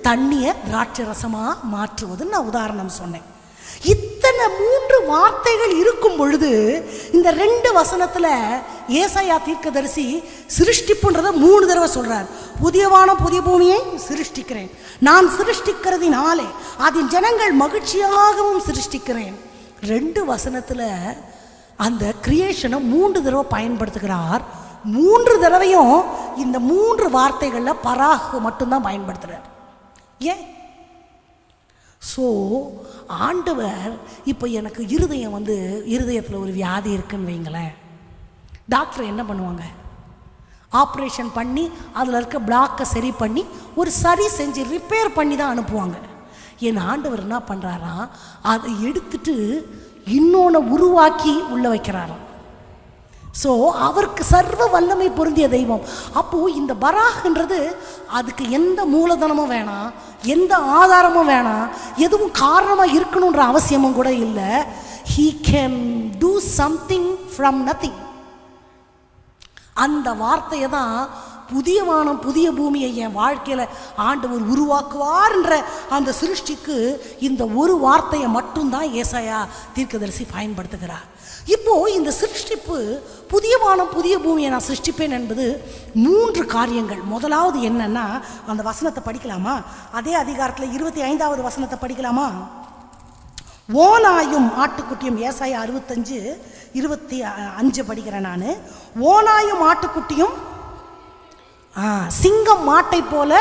தண்ணியை திராட்சை ரசமாக மாற்றுவதுன்னு நான் உதாரணம் சொன்னேன். இத்தனை இத்தனை 3 வார்த்தைகள் இருக்கும் பொழுது இந்த 2 வசனத்துல ஏசாயா தீர்க்கதரிசி சிருஷ்டிப்புன்றத 3 தடவை சொல்றார். புதிய வானம் புதிய பூமியை சிருஷ்டிக்கிறேன், நான் சிருஷ்டிக்கிறதினாலே அதின் ஜனங்கள் மகிழ்ச்சியாகவும் சிருஷ்டிக்கிறேன். 2 வசனத்துல அந்த கிரியேஷனை 3 தடவை பயன்படுத்துகிறார். 3 தடவையும் இந்த 3 வார்த்தைகள்ல பராக் மட்டும்தான் பயன்படுத்துறார். ஏன்? ஸோ ஆண்டவர் இப்போ எனக்கு இருதயத்தில் ஒரு வியாதி இருக்குன்னு வைங்களேன், டாக்டர் என்ன பண்ணுவாங்க? ஆப்ரேஷன் பண்ணி அதில் இருக்க பிளாக்கை சரி பண்ணி ஒரு சரி செஞ்சு ரிப்பேர் பண்ணி தான் அனுப்புவாங்க. என் ஆண்டவர் என்ன பண்ணுறாராம், அதை எடுத்துட்டு இன்னொன்று உருவாக்கி உள்ளே வைக்கிறாராம். ஸோ அவருக்கு சர்வ வல்லமை பொருந்திய தெய்வம். அப்போது இந்த பராக்ன்றது அதுக்கு எந்த மூலதனமும் வேணாம், எந்த ஆதாரமும் வேணாம், எதுவும் காரணமாக இருக்கணுன்ற அவசியமும் கூட இல்லை. He can do something from nothing. அந்த வார்த்தையை தான் புதிய வானம் புதிய பூமியை என் வாழ்க்கையில் ஆண்டவர் உருவாக்குவார்ன்ற அந்த சிருஷ்டிக்கு இந்த ஒரு வார்த்தையை மட்டும்தான் ஏசாயா தீர்க்கதரிசி பயன்படுத்துகிறார். இப்போ இந்த சிருஷ்டிப்பு புதிய வானம் புதிய பூமியை நான் சிருஷ்டிப்பேன் என்பது 3 காரியங்கள். முதலாவது என்னன்னா, அந்த வசனத்தை படிக்கலாமா? அதே அதிகாரத்தில் 25வது வசனத்தை படிக்கலாமா? ஓநாயும் ஆட்டுக்குட்டியும், ஏசாயா 65:25 படிக்கிறேன் நான். ஓநாயும் ஆட்டுக்குட்டியும் சிங்கம் மாட்டை போல.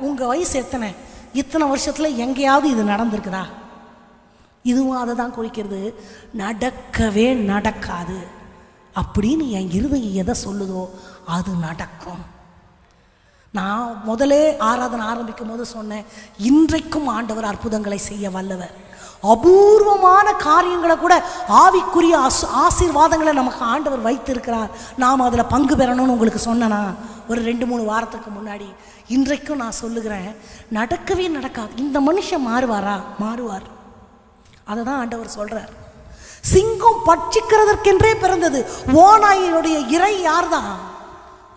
உங்க வயசு எத்தனை? இத்தனை வருஷத்துல எங்கேயாவது இது நடந்திருக்குதா? இதுவும் அதை தான் குறிக்கிறது. நடக்கவே நடக்காது அப்படின்னு என் இருதயம் எதை சொல்லுதோ அது நடக்கும். நான் முதலே ஆராதனை ஆரம்பிக்கும் போது சொன்னேன், இன்றைக்கும் ஆண்டவர் அற்புதங்களை செய்ய வல்லவர். அபூர்வமான காரியங்களை கூட ஆவிக்குரிய ஆசீர்வாதங்களை நமக்கு ஆண்டவர் வைத்திருக்கிறார். நாம் அதில் பங்கு பெறணும்னு உங்களுக்கு சொன்னேனா ஒரு 2-3 வாரத்துக்கு முன்னாடி. இன்றைக்கும் நான் சொல்லுகிறேன், நடக்கவே நடக்காது. இந்த மனுஷன் மாறுவாரா? மாறுவார். அதை தான் ஆண்டவர் சொல்றார். சிங்கம் பட்சிக்கிறதற்கென்றே பிறந்தது. ஓநாயினுடைய இறை யார் தான்?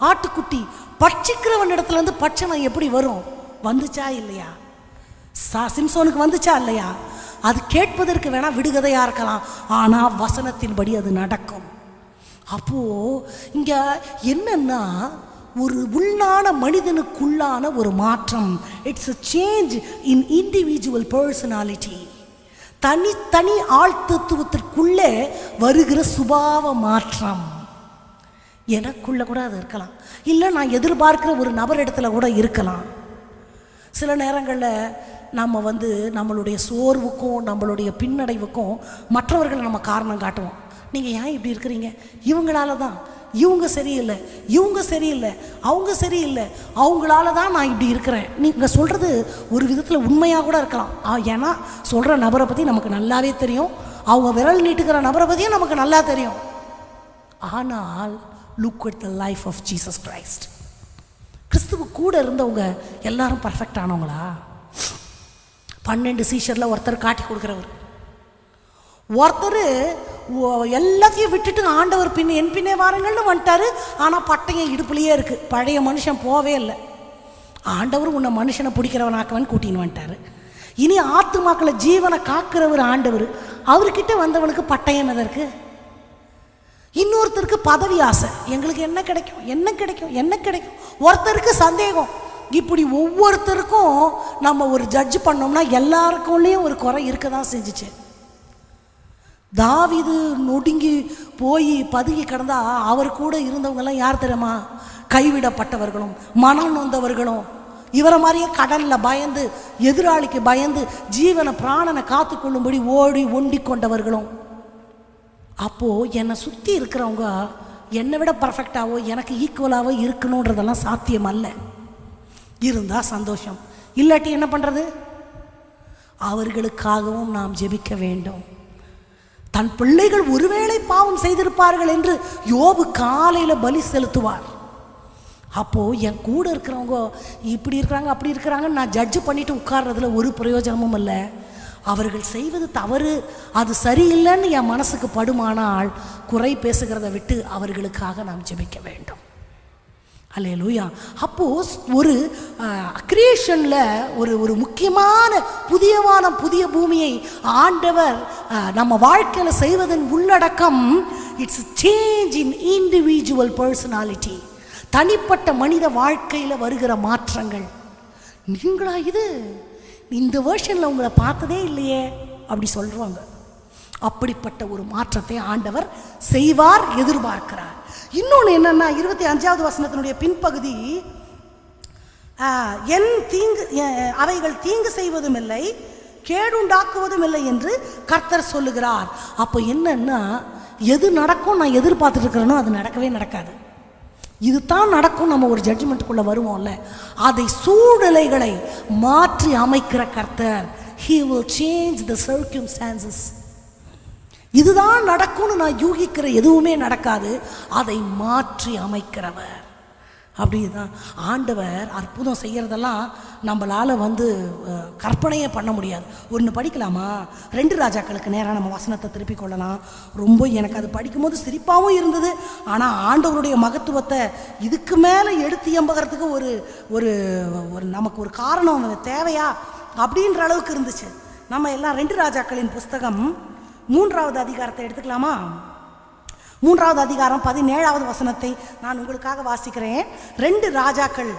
ஆட்டுக்குட்டி. பட்சிக்கிறவன் இடத்துல இருந்து பட்சணை எப்படி வரும்? வந்துச்சா இல்லையா? சிம்சோனுக்கு வந்துச்சா இல்லையா? அது கேட்பதற்கு வேணா விடுகதையா இருக்கலாம், ஆனா வசனத்தின்படி அது நடக்கும். அப்போ இங்க என்னன்னா, ஒரு உள்ளான மனிதனுக்குள்ளான ஒரு மாற்றம். It's a change in individual personality. தனி ஆழ்த்தத்துவத்திற்குள்ளே வருகிற சுபாவ மாற்றம் எனக்குள்ள கூட அது இருக்கலாம், இல்லை நான் எதிர்பார்க்கிற ஒரு நபர் இடத்துல கூட இருக்கலாம். சில நேரங்களில் நம்ம நம்மளுடைய சோர்வுக்கும் நம்மளுடைய பின்னடைவுக்கும் மற்றவர்களை நம்ம காரணம் காட்டுவோம். நீங்கள் ஏன் இப்படி இருக்கிறீங்க? இவங்களால தான். இவங்க சரியில்லை, இவங்க சரியில்லை, அவங்க சரியில்லை, அவங்களால தான் நான் இப்படி இருக்கிறேன். நீங்கள் சொல்கிறது ஒரு விதத்தில் உண்மையாக கூட இருக்கலாம். ஏன்னா சொல்கிற நபரை பற்றி நமக்கு நல்லாவே தெரியும், அவங்க விரல் நீட்டுக்கிற நபரை பற்றியும் நமக்கு நல்லா தெரியும். ஆனால் look at the life of Jesus Christ. கிறிஸ்துவ கூட இருந்தவங்க எல்லாரும் பர்ஃபெக்ட் ஆனவங்களா? 12 சீஷரில் ஒருத்தர் காட்டி கொடுக்குறவர், ஒருத்தர் எல்லாத்தையும் விட்டுட்டு ஆண்டவர் என் பின்னே வாருங்கள்னு வந்துட்டாரு. ஆனால் பட்டையும் இடுப்புலையே இருக்குது. பழைய மனுஷன் போவே இல்லை. ஆண்டவர் உன்னை மனுஷனை பிடிக்கிறவனாக்கவன் கூட்டின்னு வந்துட்டாரு. இனி ஆத்துமாக்களை ஜீவனை காக்கிறவர் ஆண்டவர். அவர்கிட்ட வந்தவனுக்கு பட்டயம் எதற்கு? இன்னொருத்தருக்கு பதவி ஆசை, எங்களுக்கு என்ன கிடைக்கும், என்ன கிடைக்கும், என்ன கிடைக்கும். ஒருத்தருக்கு சந்தேகம். இப்படி ஒவ்வொருத்தருக்கும் நம்ம ஒரு ஜட்ஜ் பண்ணோம்னா எல்லாருக்குள்ளேயும் ஒரு குறை இருக்க தான் செஞ்சிச்சு. தாவீது நொடுங்கி போய் பதுங்கி கிடந்தா அவர் கூட இருந்தவங்கெல்லாம் யார் தெரியுமா? கைவிடப்பட்டவர்களும் மனம் நொந்தவர்களும், இவரை மாதிரியே கடலில் பயந்து எதிராளிக்கு பயந்து ஜீவனை பிராணனை காத்து கொள்ளும்படி ஓடி ஒண்டி கொண்டவர்களும். அப்போது என்னை சுற்றி இருக்கிறவங்க என்னை விட பர்ஃபெக்டாவோ எனக்கு ஈக்குவலாகவோ இருக்கணுன்றதெல்லாம் சாத்தியம் அல்ல. இருந்தால் சந்தோஷம், இல்லாட்டி என்ன பண்ணுறது? அவர்களுக்காகவும் நாம் ஜெபிக்க வேண்டும். தன் பிள்ளைகள் ஒருவேளை பாவம் செய்திருப்பார்கள் என்று யோபு காலையில் பலி செலுத்துவார். அப்போது என் கூட இருக்கிறவங்க இப்படி இருக்கிறாங்க அப்படி இருக்கிறாங்கன்னு நான் ஜட்ஜு பண்ணிட்டு உட்கார்றதுல ஒரு பிரயோஜனமும் இல்லை. அவர்கள் செய்வது தவறு, அது சரியில்லைன்னு என் மனசுக்கு படுமானால் குறை பேசுகிறத விட்டு அவர்களுக்காக நாம் ஜெபிக்க வேண்டும். அல்லேலூயா. அப்போ ஒரு கிரியேஷனில் ஒரு முக்கியமான புதிய வானம் புதிய பூமியை ஆண்டவர் நம்ம வாழ்க்கையில் செய்வதன் உள்ளடக்கம் it's change in individual personality. தனிப்பட்ட மனித வாழ்க்கையில் வருகிற மாற்றங்கள். நீங்களா இது இந்த வேர்ஷனில் உங்களை பார்த்ததே இல்லையே அப்படி சொல்கிறாங்க. அப்படிப்பட்ட ஒரு மாற்றத்தை ஆண்டவர் செய்வார், எதிர்பார்க்கிறார். இன்னொன்று என்னன்னா 25வது வசனத்தினுடைய பின்பகுதி, அவைகள் தீங்கு செய்வதும் இல்லை கேடுண்டாக்குவதும் இல்லை என்று கர்த்தர் சொல்லுகிறார். அப்போ என்னன்னா, எது நடக்கும் நான் எதிர்பார்த்துட்டு இருக்கிறேனோ அது நடக்கவே நடக்காது. இதுதான் நடக்கும். நம்ம ஒரு ஜட்ஜ்மெண்ட்டுக்குள்ளே வருவோம்ல, அதை சூழ்நிலைகளை மாற்றி அமைக்கிற கர்த்தர். He will change the circumstances. இதுதான் நடக்கும்னு நான் யூகிக்கிற எதுவுமே நடக்காது, அதை மாற்றி அமைக்கிறவர். அப்படிதான் ஆண்டவர் அற்புதம் செய்கிறதெல்லாம் நம்மளால் கற்பனையே பண்ண முடியாது. ஒன்று படிக்கலாமா? 2 ராஜாக்களுக்கு நேராக நம்ம வசனத்தை திருப்பி கொள்ளலாம். ரொம்ப எனக்கு அது படிக்கும்போது சிரிப்பாகவும் இருந்தது. ஆனால் ஆண்டவருடைய மகத்துவத்தை இதுக்கு மேலே எடுத்து எம்புகிறதுக்கு ஒரு ஒரு நமக்கு ஒரு காரணம் தேவையா அப்படின்ற அளவுக்கு இருந்துச்சு. நம்ம எல்லாம் 2 ராஜாக்களின் புஸ்தகம் 3வது அதிகாரத்தை எடுத்துக்கலாமா? 3வது அதிகாரம் 17வது வசனத்தை நான் உங்களுக்காக வாசிக்கிறேன். 2 ராஜாக்கள்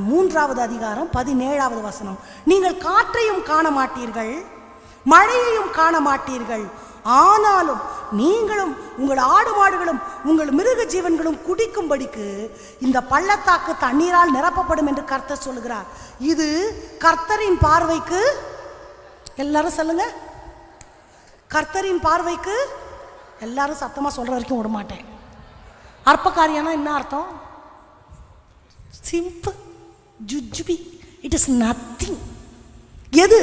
3வது அதிகாரம் 17வது வசனம். நீங்கள் காற்றையும் காண மாட்டீர்கள், மழையையும் காண மாட்டீர்கள், ஆனாலும் நீங்களும் உங்கள் ஆடு மாடுகளும் உங்கள் மிருக ஜீவன்களும் குடிக்கும்படிக்கு இந்த பள்ளத்தாக்கு தண்ணீரால் நிரப்பப்படும் என்று கர்த்தர் சொல்லுகிறார். இது கர்த்தரின் பார்வைக்கு, எல்லாரும் சொல்லுங்க, கர்த்தரின் பார்வைக்கு, எல்லாரும் சத்தமாக சொல்கிற வரைக்கும் விட மாட்டேன். அற்பகாரியம்னா என்ன அர்த்தம்? சிம்பிள், ஜுஜ்பி, இட் இஸ் நத்திங். எது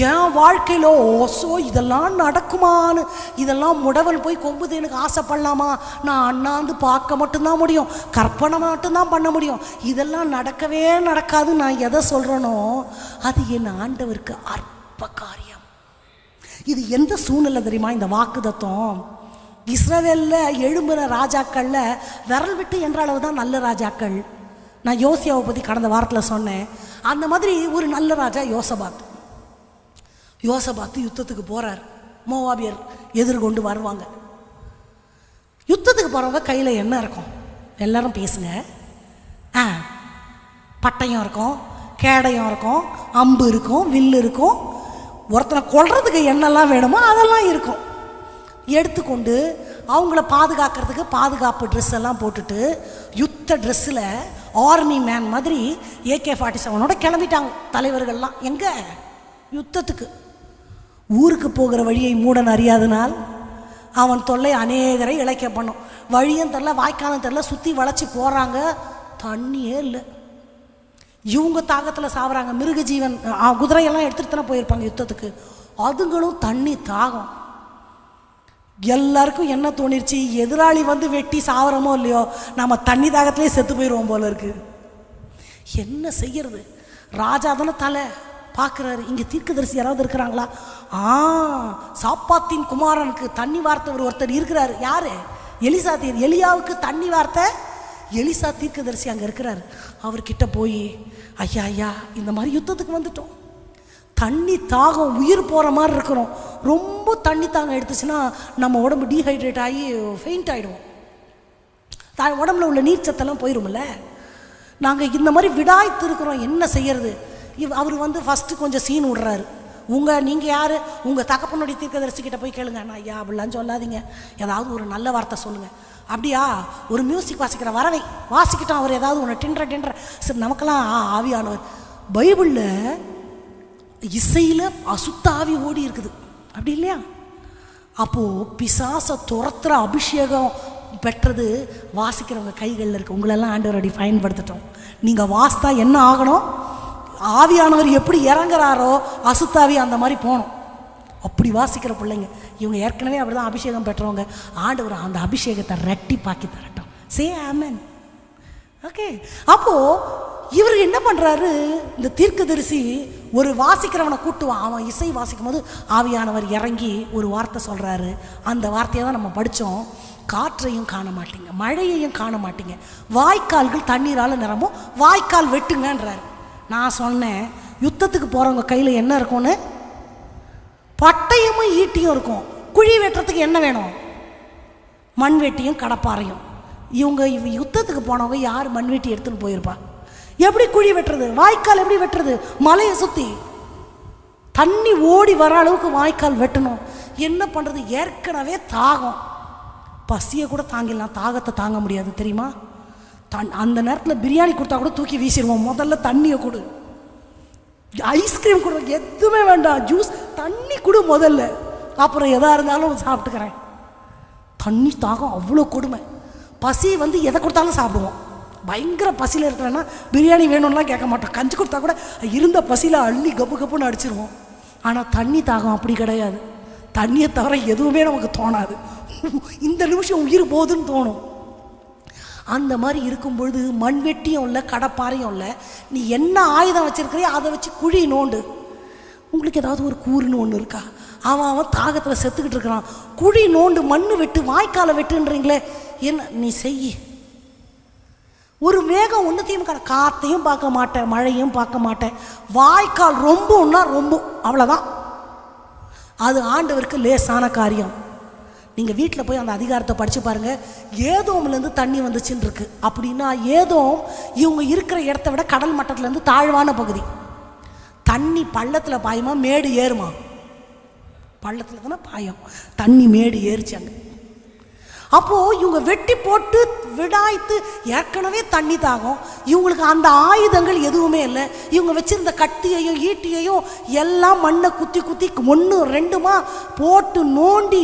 என் வாழ்க்கையில் ஓசோ இதெல்லாம் நடக்குமான்னு, இதெல்லாம் முடவல் போய் கொம்புதேனுக்கு ஆசைப்படலாமா? நான் அண்ணாந்து பார்க்க மட்டும்தான் முடியும், கற்பனை மட்டும்தான் பண்ண முடியும். இதெல்லாம் நடக்கவே நடக்காது. நான் எதை சொல்கிறேனோ அது என் ஆண்டவருக்கு அற்ப காரியம். இது எந்த சூழ்நிலை தெரியுமா? இந்த வாக்குதத்தம் இஸ்ரவேலில் எழும்புற ராஜாக்களில் விரல் விட்டு என்ற அளவு தான் நல்ல ராஜாக்கள். நான் யோசியாவை பற்றி கடந்த வாரத்தில் சொன்னேன். அந்த மாதிரி ஒரு நல்ல ராஜா யோசபாத். யுத்தத்துக்கு போகிறார். மோவாபியர் எதிர்கொண்டு வருவாங்க. யுத்தத்துக்கு போகிறவங்க கையில் என்ன இருக்கும்? எல்லாரும் பேசுங்க. பட்டயம் இருக்கும், கேடயம் இருக்கும், அம்பு இருக்கும், வில்லு இருக்கும். ஒருத்தனை கொல்றதுக்கு என்னெல்லாம் வேணுமோ அதெல்லாம் இருக்கும். எடுத்துக்கொண்டு அவங்கள பாதுகாக்கிறதுக்கு பாதுகாப்பு ட்ரெஸ் எல்லாம் போட்டுட்டு யுத்த ட்ரெஸ்ஸில் ஆர்மி மேன் மாதிரி AK-47 கிளம்பிட்டாங்க தலைவர்கள்லாம். எங்கே? யுத்தத்துக்கு. ஊருக்கு போகிற வழியை மூடன் அறியாதனால் அவன் தொல்லை அநேகரை இழைக்க பண்ணும். வழியும் தெரில, வாய்க்காலும் தெரில, சுற்றி வளைச்சி போகிறாங்க, தண்ணியே இல்லை. இவங்க தாகத்தில் சாப்பிட்றாங்க. மிருக ஜீவன் குதிரையெல்லாம் எடுத்துகிட்டு தானே போயிருப்பாங்க யுத்தத்துக்கு. அதுங்களும் தண்ணி தாகம். எல்லாருக்கும் என்ன தோணிருச்சு? எதிராளி வெட்டி சாவரமோ இல்லையோ, நம்ம தண்ணி தாகத்திலே செத்து போயிடுவோம் போல இருக்கு. என்ன செய்யறது? ராஜா தானே தலை பார்க்குறாரு. இங்கே தீர்க்கதரிசி யாராவது இருக்கிறாங்களா? சாப்பாத்தின் குமாரனுக்கு தண்ணி வார்த்தை ஒருத்தர் இருக்கிறாரு. யாரு? எலிசா. எலியாவுக்கு தண்ணி வார்த்தை எலிசா தீர்க்கதரிசி அங்கே இருக்கிறார். அவர்கிட்ட போய், ஐயா இந்த மாதிரி யுத்தத்துக்கு வந்துட்டோம், தண்ணி தாகம், உயிர் போகிற மாதிரி இருக்கிறோம். ரொம்ப தண்ணி தாகம் எடுத்துச்சுன்னா நம்ம உடம்பு டீஹைட்ரேட் ஆகி ஃபெயிண்ட் ஆகிடுவோம். உடம்புல உள்ள நீர்ச்சத்தெல்லாம் போயிடும்ல. நாங்கள் இந்த மாதிரி விடாய்த்து இருக்கிறோம், என்ன செய்யறது? அவர் ஃபஸ்ட்டு கொஞ்சம் சீன் விடுறாரு. நீங்கள் யார்? உங்கள் தகப்பனுடைய தீர்க்கதரிசிக்கிட்ட போய் கேளுங்க. நான் ஐயா அப்படிலாம் சொல்லாதீங்க, ஏதாவது ஒரு நல்ல வார்த்தை சொல்லுங்கள். அப்படியா? ஒரு மியூசிக் வாசிக்கிற வரவை வாசிக்கிட்டோம். அவர் ஏதாவது ஒன்று டின்ற சரி, நமக்கெல்லாம் ஆவியானவர். பைபிளில் இசையில் அசுத்த ஆவி ஓடி இருக்குது, அப்படி இல்லையா? அப்போது பிசாசை துரத்துற அபிஷேகம் பெற்றது வாசிக்கிறவங்க கைகளில் இருக்குது. உங்களெல்லாம் ஆண்டவரடி பயன்படுத்திட்டோம். நீங்கள் வாசித்தா என்ன ஆகணும்? ஆவியானவர் எப்படி இறங்குறாரோ அசுத்தாவி அந்த மாதிரி போகணும். அப்படி வாசிக்கிற பிள்ளைங்க இவங்க ஏற்கனவே அப்படி தான் அபிஷேகம் பெற்றவங்க. ஆண்டவர் அந்த அபிஷேகத்தை ரெட்டிப்பாக்கி தரட்டும். சே ஆமென். ஓகே. அப்போது இவர் என்ன பண்ணுறாரு, இந்த தீர்க்கதரிசி ஒரு வாசிக்கிறவனை கூட்டுவான். அவன் இசை வாசிக்கும் போது ஆவியானவர் இறங்கி ஒரு வார்த்தை சொல்கிறாரு. அந்த வார்த்தையை தான் நம்ம படித்தோம். காற்றையும் காண மாட்டீங்க, மழையையும் காண மாட்டீங்க, வாய்க்கால்கள் தண்ணீரால் நிரம்பும், வாய்க்கால் வெட்டுங்கன்றார். நான் சொன்னேன், யுத்தத்துக்கு போகிறவங்க கையில் என்ன இருக்கும்னு? பட்டயமும் ஈட்டியும் இருக்கும். குழி வெட்டுறதுக்கு என்ன வேணும்? மண்வெட்டியும் கடப்பாறையும். இவங்க யுத்தத்துக்கு போனவங்க யார் மண்வெட்டி எடுத்துன்னு போயிருப்பா? எப்படி குழி வெட்டுறது? வாய்க்கால் எப்படி வெட்டுறது? மலையை சுற்றி தண்ணி ஓடி வர அளவுக்கு வாய்க்கால் வெட்டணும். என்ன பண்ணுறது? ஏற்கனவே தாகம், பசியை கூட தாங்கிடலாம், தாகத்தை தாங்க முடியாது தெரியுமா? அந்த நேரத்தில் பிரியாணி கொடுத்தா கூட தூக்கி வீசிடுவோம். முதல்ல தண்ணியை கொடு, ஐஸ்கிரீம் கொடு, எதுவுமே வேண்டாம், ஜூஸ், தண்ணி கொடு முதல்ல, அப்புறம் எதாக இருந்தாலும் சாப்பிட்டுக்கிறேன். தண்ணி தாகம் அவ்வளோ கொடுமை. பசி வந்து எதை கொடுத்தாலும் சாப்பிடுவோம். பயங்கர பசியில் இருக்கிறேன்னா பிரியாணி வேணும்லாம் கேட்க மாட்டோம். கஞ்சி கொடுத்தா கூட இருந்த பசியில் அள்ளி கப்பு கப்புன்னு அடிச்சிருவோம். ஆனால் தண்ணி தாகம் அப்படி கிடையாது. தண்ணியை தவிர எதுவுமே நமக்கு தோணாது. இந்த நிமிஷம் உயிர் போகுதுன்னு தோணும். அந்த மாதிரி இருக்கும்பொழுது மண்வெட்டியும் இல்லை, கடப்பாறையும் இல்லை. நீ என்ன ஆயுதம் வச்சுருக்கிறியோ அதை வச்சு குழி நோண்டு. உங்களுக்கு ஏதாவது ஒரு கூறுன்னு ஒன்று இருக்கா? அவன் தாகத்தில் செத்துக்கிட்டு இருக்கிறான். குழி நோண்டு, மண்ணு வெட்டு, வாய்க்காலை வெட்டுன்றீங்களே, என்ன நீ செய். ஒரு மேகம் ஒன்றுத்தையும் காற்றையும் பார்க்க மாட்டேன், மழையும் பார்க்க மாட்டேன், வாய்க்கால் ரொம்பன்னா ரொம்ப, அவ்வளோதான். அது ஆண்டவருக்கு லேசான காரியம். நீங்கள் வீட்டில் போய் அந்த அதிகாரத்தை படித்து பாருங்கள். ஏதோம்லேருந்து தண்ணி வந்துச்சுன்னு இருக்கு. அப்படின்னா ஏதோம் இவங்க இருக்கிற இடத்த விட கடல் மட்டத்துலேருந்து தாழ்வான பகுதி. தண்ணி பள்ளத்தில் பாயுமா, மேடு ஏறுமா? பள்ளத்தில் தானே பாயும். தண்ணி மேடு ஏறிச்சாங்க. அப்போது இவங்க வெட்டி போட்டு விடாய்த்து, ஏற்கனவே தண்ணி தாகும். இவங்களுக்கு அந்த ஆயுதங்கள் எதுவுமே இல்லை. இவங்க வச்சுருந்த கத்தியையும் ஈட்டியையும் எல்லாம் மண்ணை குத்தி குத்தி 1 2 போட்டு நோண்டி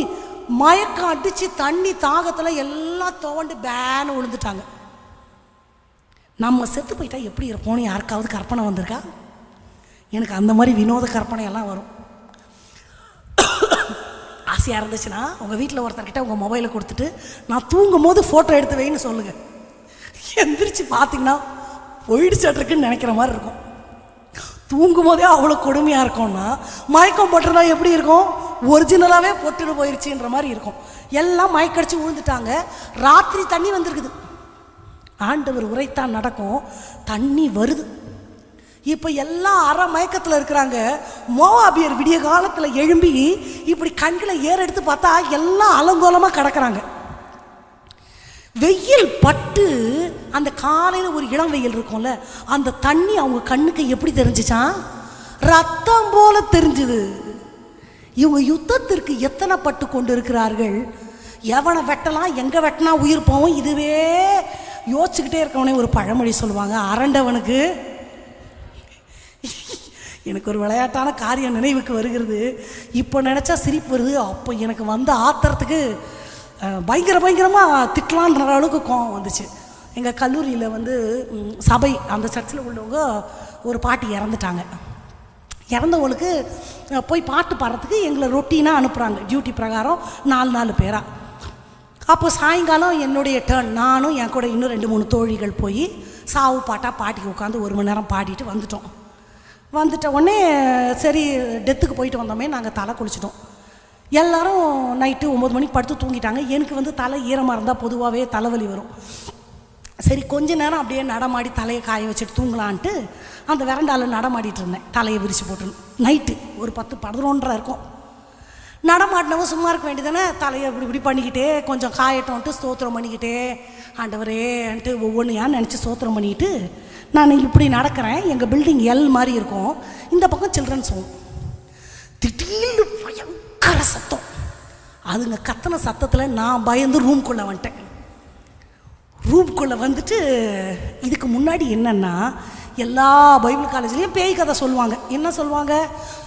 மயக்கம் அடித்து தண்ணி தாகத்தில் எல்லாம் துவண்டு பேன்னு விழுந்துட்டாங்க. நம்ம செத்து போயிட்டா எப்படி இருப்போம்னு யாருக்காவது கற்பனை வந்திருக்கா? எனக்கு அந்த மாதிரி வினோத கற்பனையெல்லாம் வரும். ஆசையாக இருந்துச்சுன்னா உங்கள் வீட்டில் ஒருத்தர்கிட்ட உங்கள் மொபைலை கொடுத்துட்டு நான் தூங்கும் போது ஃபோட்டோ எடுத்து வைன்னு சொல்லுங்கள். எந்திரிச்சு பார்த்தீங்கன்னா போயிடுச்சாட்டிருக்குன்னு நினைக்கிற மாதிரி இருக்கும். தூங்கும் போதே அவ்வளோ கொடுமையாக இருக்கும்னா, மயக்கம் போட்டுருந்தா எப்படி இருக்கும்? ஒரிஜினலாகவே பொட்டுன்னு போயிடுச்சுன்ற மாதிரி இருக்கும். எல்லாம் மயக்கடிச்சு விழுந்துட்டாங்க. ராத்திரி தண்ணி வந்திருக்குது. ஆண்டவர் உரைத்தான் நடக்கும். தண்ணி வருது. இப்போ எல்லாம் அரை மயக்கத்தில் இருக்கிறாங்க. மோவாபியர் விடிய காலத்தில் எழும்பி இப்படி கண்களை ஏறெடுத்து பார்த்தா எல்லாம் அலங்கோலமாக கிடக்கிறாங்க. வெயில் பட்டு அந்த காலையில் ஒரு இளம் வெயில் இருக்கும்ல, அந்த தண்ணி அவங்க கண்ணுக்கு எப்படி தெரிஞ்சிச்சான்? ரத்தம் போல தெரிஞ்சுது. இவங்க யுத்தத்திற்கு எத்தனை பட்டு கொண்டு இருக்கிறார்கள். எவனை வெட்டலாம், எங்கே வெட்டினா உயிர் போவோம், இதுவே யோசிச்சுக்கிட்டே இருக்கவனே ஒரு பழமொழி சொல்லுவாங்க, அரண்டவனுக்கு. எனக்கு ஒரு விளையாட்டான காரியம் நினைவுக்கு வருகிறது. இப்போ நினச்சா சிரிப்பு வருது. அப்போ எனக்கு வந்த ஆத்திரத்துக்கு பயங்கரமாக திட்டலான்ற அளவுக்கு கோவம் வந்துச்சு. எங்கள் கல்லூரியில் வந்து சபை, அந்த சர்ச்சில் உள்ளவங்க ஒரு பாட்டி இறந்துட்டாங்க. இறந்தவங்களுக்கு போய் பாட்டு பாடுறதுக்கு எங்களை ரொட்டீனாக அனுப்புகிறாங்க, டியூட்டி பிரகாரம் 4 பேராக. அப்போ சாயங்காலம் என்னுடைய டேர்ன். நானும் என் கூட இன்னும் 2 3 தோழிகள் போய் சாவு பாட்டாக பாட்டிக்கு உட்காந்து 1 மணி நேரம் பாடிட்டு வந்துட்டோம். வந்துட்ட உடனே சரி டெத்துக்கு போயிட்டு வந்தோமே, நாங்கள் தலை குளிச்சிட்டோம். எல்லோரும் நைட்டு 9 மணிக்கு படுத்து தூங்கிட்டாங்க. எனக்கு வந்து தலை ஈரமாக இருந்தால் பொதுவாகவே தலைவலி வரும். சரி கொஞ்ச நேரம் அப்படியே நடமாடி தலையை காய வச்சுட்டு தூங்கலான்ட்டு அந்த வெரண்டாவில் நடமாடிட்டு இருந்தேன், தலையை விரிச்சு போட்டு. நைட்டு ஒரு 10-11 இருக்கும். நடமாட்டினவங்க சும்மா இருக்க வேண்டியதானே, தலையை இப்படி பண்ணிக்கிட்டே கொஞ்சம் காயட்டோன்ட்டு ஸ்தோத்திரம் பண்ணிக்கிட்டே ஆண்டவரேன்ட்டு ஒவ்வொன்று ஏன் நினச்சி ஸ்தோத்திரம் பண்ணிக்கிட்டு நான் இப்படி நடக்கிறேன். எங்கள் பில்டிங் எல் மாதிரி இருக்கும், இந்த பக்கம் சில்ட்ரன்ஸ் ஹோம். திடீர்னு பயங்கர சத்தம். அதுங்க கத்தனை சத்தத்தில் நான் பயந்து ரூம்குள்ளே வந்துட்டேன். ரூம்குள்ளே வந்துட்டு இதுக்கு முன்னாடி என்னென்னா, எல்லா பைபிள் காலேஜ்லேயும் பேய் கதை சொல்லுவாங்க. என்ன சொல்லுவாங்க?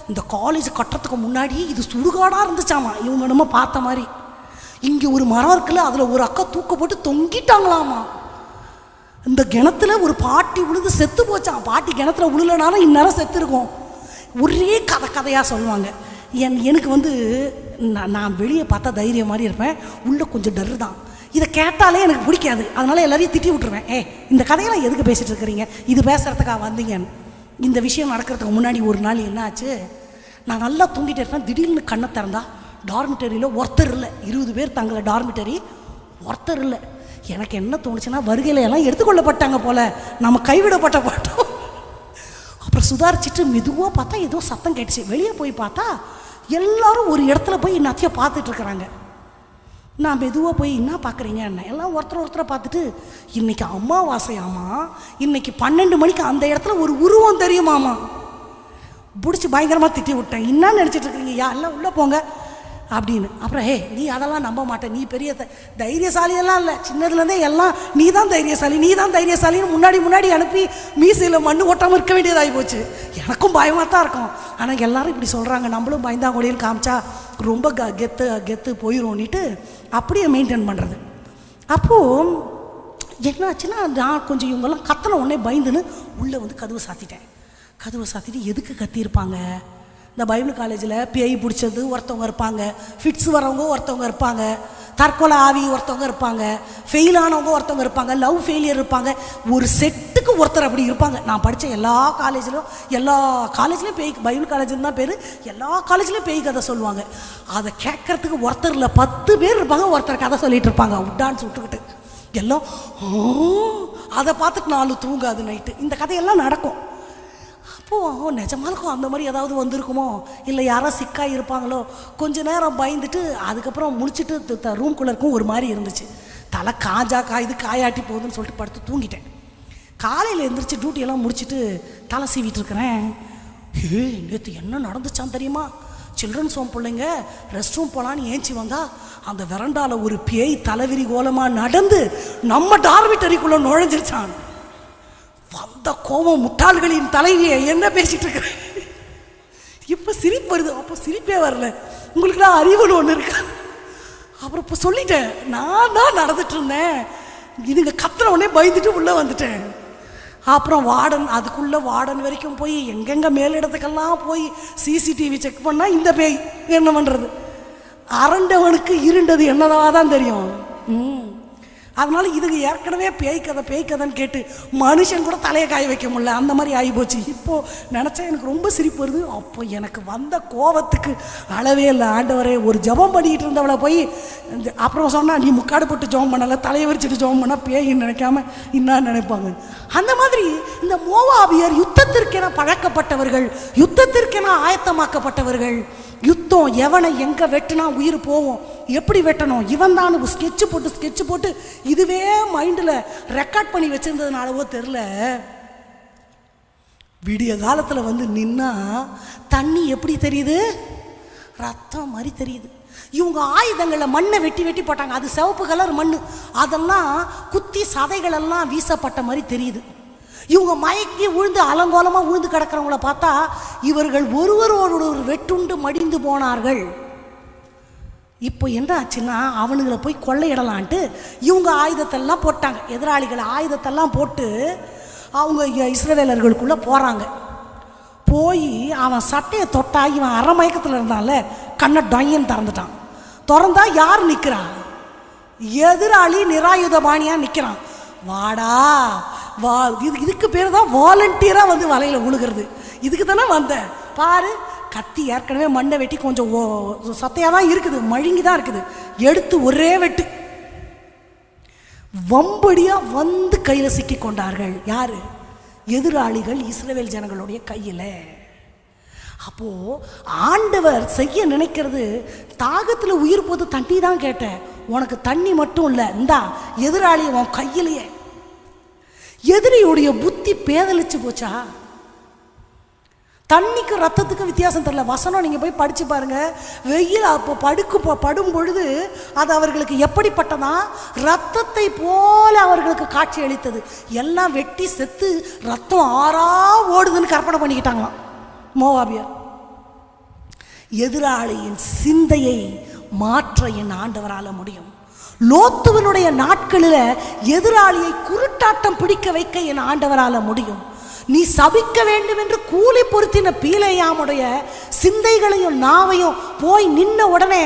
இந்த காலேஜ் கட்டுறதுக்கு முன்னாடி இது சுடுகாடாக இருந்துச்சாமா, இவங்க என்னமோ பார்த்த மாதிரி. இங்கே ஒரு மரம் இருக்குல்ல, அதில் ஒரு அக்கா தூக்க போட்டு தொங்கிட்டாங்களாமா. இந்த கிணத்துல ஒரு பாட்டி விழுந்து செத்து போச்சான். பாட்டி கிணத்துல விழுலனாலும் இந்நேரம் செத்து இருக்கும். ஒரே கதையாக சொல்லுவாங்க. எனக்கு வந்து நான் வெளியே பார்த்தா தைரியம் மாதிரி இருப்பேன், உள்ளே கொஞ்சம் டரு தான். இதை கேட்டாலே எனக்கு பிடிக்காது, அதனால எல்லாரையும் திட்டி விட்டுருவேன். இந்த கதையெல்லாம் எதுக்கு பேசிட்டு இருக்கிறீங்க, இது பேசுறதுக்காக வந்தீங்கன்னு. இந்த விஷயம் நடக்கிறதுக்கு முன்னாடி ஒரு நாள் என்ன ஆச்சு, நான் நல்லா தூங்கிட்டே இருக்கேன். திடீர்னு கண்ணை திறந்தா டார்மிட்டரியில் ஒருத்தர் இல்லை. 20 பேர் தங்குற டார்மிட்டரி, ஒருத்தர் இல்லை. எனக்கு என்ன தோணுச்சுன்னா, வருகையில் எல்லாம் எடுத்துக்கொள்ளப்பட்டாங்க போல, நம்ம கைவிடப்பட்ட பாட்டோம். அப்புறம் சுதாரிச்சுட்டு மெதுவாக பார்த்தா ஏதோ சத்தம் கேட்டுச்சு. வெளியே போய் பார்த்தா எல்லாரும் ஒரு இடத்துல போய் இன்னத்தையும் பார்த்துட்டு இருக்கிறாங்க. நான் மெதுவாக போய் என்ன பார்க்குறீங்க என்ன, எல்லாம் ஒருத்தரை பார்த்துட்டு, இன்னைக்கு அமாவாசையாமா, இன்னைக்கு 12 மணிக்கு அந்த இடத்துல ஒரு உருவம் தெரியுமாமா. பிடிச்சி பயங்கரமாக திட்டி விட்டேன். என்ன நினச்சிட்டு இருக்கிறீங்க, எல்லாம் உள்ளே போங்க அப்படின்னு. அப்புறம் நீ அதெல்லாம் நம்ப மாட்டேன், நீ பெரிய தைரியசாலியெல்லாம் இல்லை, சின்னதுலேருந்தே எல்லாம் நீ தான் தைரியசாலின்னு முன்னாடி அனுப்பி மீசையில் மண்ணு ஓட்டாமல் இருக்க வேண்டியதாகி போச்சு. எனக்கும் பயமாக தான் இருக்கும். ஆனால் எல்லாரும் இப்படி சொல்கிறாங்க, நம்மளும் பயந்தாங்கொழின்னு காமிச்சா ரொம்ப கெத்து போயிடும்னிட்டு அப்படியே மெயின்டைன் பண்ணுறது. அப்போது என்னாச்சுன்னா, நான் கொஞ்சம் இவங்கெல்லாம் கத்தனை உடனே பயந்துன்னு உள்ளே வந்து கதவை சாத்திட்டு எதுக்கு கத்தியிருப்பாங்க, இந்த பைபிள் காலேஜில் பேய் பிடிச்சது ஒருத்தவங்க இருப்பாங்க, ஃபிட்ஸ் வரவங்க ஒருத்தவங்க இருப்பாங்க, தற்கொலை ஆவி ஒருத்தவங்க இருப்பாங்க, ஃபெயிலானவங்க ஒருத்தவங்க இருப்பாங்க, லவ் ஃபெயிலியர் இருப்பாங்க. ஒரு செட்டுக்கு ஒருத்தர் அப்படி இருப்பாங்க. நான் படித்த எல்லா காலேஜ்லேயும் பேய், பைபிள் காலேஜ்னு தான் பேர், எல்லா காலேஜ்லேயும் பேய் கதை சொல்லுவாங்க. அதை கேட்கறதுக்கு ஒருத்தர் இல்லை 10 பேர் இருப்பாங்க, ஒருத்தர் கதை சொல்லிட்டு இருப்பாங்க உட்டான்ஸ் விட்டுக்கிட்டு. எல்லாம் அதை பார்த்துட்டு 4 தூங்காது நைட்டு. இந்த கதையெல்லாம் நடக்கும். அப்போது நிஜமாலுக்கும் அந்த மாதிரி ஏதாவது வந்திருக்குமோ, இல்லை யாரோ சிக்காக இருப்பாங்களோ. கொஞ்ச நேரம் பயந்துட்டு அதுக்கப்புறம் முடிச்சுட்டு ரூம்குள்ளே இருக்கும். ஒரு மாதிரி இருந்துச்சு, தலை காயாட்டி போகுதுன்னு சொல்லிட்டு படுத்து தூங்கிட்டேன். காலையில் எழுந்திரிச்சு டியூட்டியெல்லாம் முடிச்சுட்டு தலை சீவிட்டு இருக்கிறேன். நேற்று என்ன நடந்துச்சான் தெரியுமா, சில்ட்ரன்ஸ் ஹோம் பிள்ளைங்க ரெஸ்ட் ரூம் போகலான்னு ஏஞ்சி வந்தா அந்த வெரண்டாவில் ஒரு பேய் தலைவிரி கோலமாக நடந்து நம்ம டார்மிட்டரிக்குள்ளே நுழைஞ்சிருச்சான். வந்த கோபம், முட்டாள்களின் தலைவியை என்ன பேசிட்டு இருக்கிறேன். இப்போ சிரிப்பு வருது, அப்போ சிரிப்பே வரல. உங்களுக்குலாம் அறிவுன்னு ஒன்று இருக்கா. அப்புறம் இப்போ சொல்லிட்டேன், நான் தான் நடந்துட்டு இருந்தேன், இதுங்க கத்துன உடனே பயந்துட்டு உள்ளே வந்துட்டேன். அப்புறம் வார்டன் வரைக்கும் போய் எங்கெங்கே மேலிடத்துக்கெல்லாம் போய் சிசிடிவி செக் பண்ணால் இந்த பேய் என்ன பண்ணுறது. அரண்டவனுக்கு இருண்டது என்னதாக தான் தெரியும். அதனால இதுக்கு ஏற்கனவே பேய் கதைன்னு கேட்டு மனுஷன் கூட தலையை காய வைக்க முடியல, அந்த மாதிரி ஆகி போச்சு. இப்போது நினச்சா எனக்கு ரொம்ப சிரிப்பு வருது. அப்போ எனக்கு வந்த கோபத்துக்கு அளவே இல்லை. ஆண்டவரே, ஒரு ஜபம் பண்ணிக்கிட்டு இருந்தவளை போய் அப்புறம் சொன்னால், நீ முக்காடு போட்டு ஜபம் பண்ணலை, தலையை விரிச்சிட்டு ஜபம் பண்ணால் பேயின்னு நினைக்காம என்ன நினைப்பாங்க. அந்த மாதிரி இந்த மோவாபியர் யுத்தத்திற்கென பழக்கப்பட்டவர்கள், யுத்தத்திற்கென ஆயத்தமாக்கப்பட்டவர்கள். யுத்தம் எவனை எங்கே வெட்டினா உயிர் போவோம், எப்படி வெட்டணும், இவன் தான் ஸ்கெட்சு போட்டு இதுவே மைண்டில் ரெக்கார்ட் பண்ணி வச்சிருந்ததுனாலவோ தெரில, விடிய காலத்தில் வந்து நின்னா தண்ணி எப்படி தெரியுது, ரத்தம் மாதிரி தெரியுது. இவங்க ஆயுதங்களை மண்ணை வெட்டி போட்டாங்க, அது சிவப்பு கலர் மண், அதெல்லாம் குத்தி சதைகளெல்லாம் வீசப்பட்ட மாதிரி தெரியுது. இவங்க மயக்கி விழுந்து அலங்கோலமாக விழுந்து கிடக்கிறவங்கள பார்த்தா இவர்கள் ஒருவரோடு ஒரு வெட்டுண்டு மடிந்து போனார்கள். இப்போ என்ன ஆச்சுன்னா, அவனுங்களை போய் கொள்ளையிடலான்ட்டு இவங்க ஆயுதத்தெல்லாம் போட்டாங்க. எதிராளிகள் ஆயுதத்தெல்லாம் போட்டு அவங்க இஸ்ரவேலர்களுக்குள்ளே போகிறாங்க. போய் அவன் சட்டையை தொட்டா, இவன் அரை மயக்கத்தில் இருந்தால கண்ணை டொயன்னு திறந்துட்டான். திறந்தா யார் நிற்கிறான், எதிராளி நிராயுதபாணியாக நிற்கிறான். வாடா வா, இதுக்கு பேர் தான் வாலண்டியராக வந்து வலையில் உழுகிறது. இதுக்கு தானே வந்தேன் பாரு. கத்தி ஏற்கனவே மண்ணை வெட்டி கொஞ்சம் சத்தையாக தான் இருக்குது, மழுங்கி தான் இருக்குது, எடுத்து ஒரே வெட்டு வம்படியாக வந்து கையில் சிக்கி கொண்டார்கள். யார்? எதிராளிகள் இஸ்ரவேல் ஜனங்களுடைய கையில். அப்போது ஆண்டவர் செய்ய நினைக்கிறது, தாகத்தில் உயிர் போது தண்ணி தான் கேட்டேன், உனக்கு தண்ணி மட்டும் இல்லை, இந்தா எதிராளி உன் கையிலேயே. எதிரியுடைய புத்தி பேதலிச்சு போச்சா. தண்ணிக்கு ரத்தத்துக்கு வித்தியாசம் தெரியல. வசனம் நீங்கள் போய் படித்து பாருங்கள். வெயில் அப்போ படும் பொழுது அது அவர்களுக்கு எப்படிப்பட்டதா, ரத்தத்தை போல அவர்களுக்கு காட்சி அளித்தது. எல்லாம் வெட்டி செத்து ரத்தம் ஆறா ஓடுதுன்னு கற்பனை பண்ணிக்கிட்டாங்களாம் மோவாபியர். எதிராளியின் சிந்தையை மாற்ற என் ஆண்டவரால் முடியும். லோத்துவனுடைய நாட்களில் எதிராளியை குருட்டாட்டம் பிடிக்க வைக்க என் ஆண்டவரால் முடியும். நீ சபிக்க வேண்டும் என்று கூலி பொருத்தின பீலேயாமுடைய சிந்தைகளையும் நாவையும் போய் நின்ன உடனே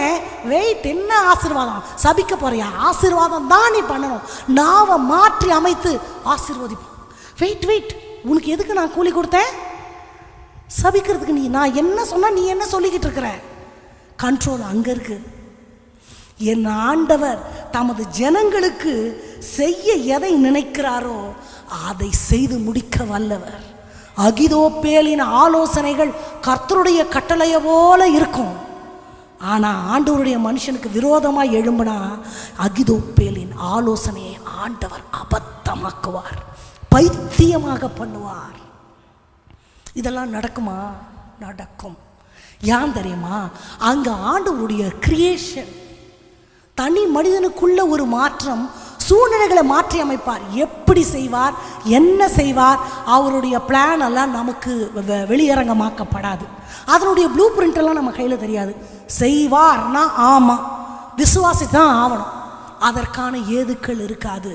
வெயிட், என்ன ஆசீர்வாதம்? சபிக்க போறியா? ஆசீர்வாதம் தான் நீ பண்ணணும். நாவை மாற்றி அமைத்து ஆசீர்வதிப்போம். வெயிட் வெயிட், உனக்கு எதுக்கு நான் கூலி கொடுத்தேன்? சபிக்கிறதுக்கு. நான் என்ன சொன்னா நீ என்ன சொல்லிக்கிட்டு இருக்கிற? கண்ட்ரோல் அங்க இருக்கு. என் ஆண்டவர் தமது ஜனங்களுக்கு செய்ய எதை நினைக்கிறாரோ அதை செய்து முடிக்க வல்லவர். அகிதோப்பேலின் ஆலோசனைகள் கர்த்தருடைய கட்டளைய போல இருக்கும். ஆனா ஆண்டவருடைய மனுஷனுக்கு விரோதமாக எழும்புனா அகிதோப்பேலின் ஆலோசனையை ஆண்டவர் அபத்தமாக்குவார், பைத்தியமாக பண்ணுவார். இதெல்லாம் நடக்குமா? நடக்கும். ஏன் தெரியுமா? அங்க ஆண்டவருடைய கிரியேஷன், தனி மனிதனுக்குள்ள ஒரு மாற்றம், சூழ்நிலைகளை மாற்றி அமைப்பார். எப்படி செய்வார், என்ன செய்வார், அவருடைய பிளான் எல்லாம் நமக்கு வெளியரங்கமாக்கப்படாது. அதனுடைய ப்ளூ பிரிண்ட் எல்லாம் நம்ம கையில் தெரியாது. செய்வார்னா ஆமாம், விசுவாசி தான் ஆகணும். அதற்கான ஏதுக்கள் இருக்காது.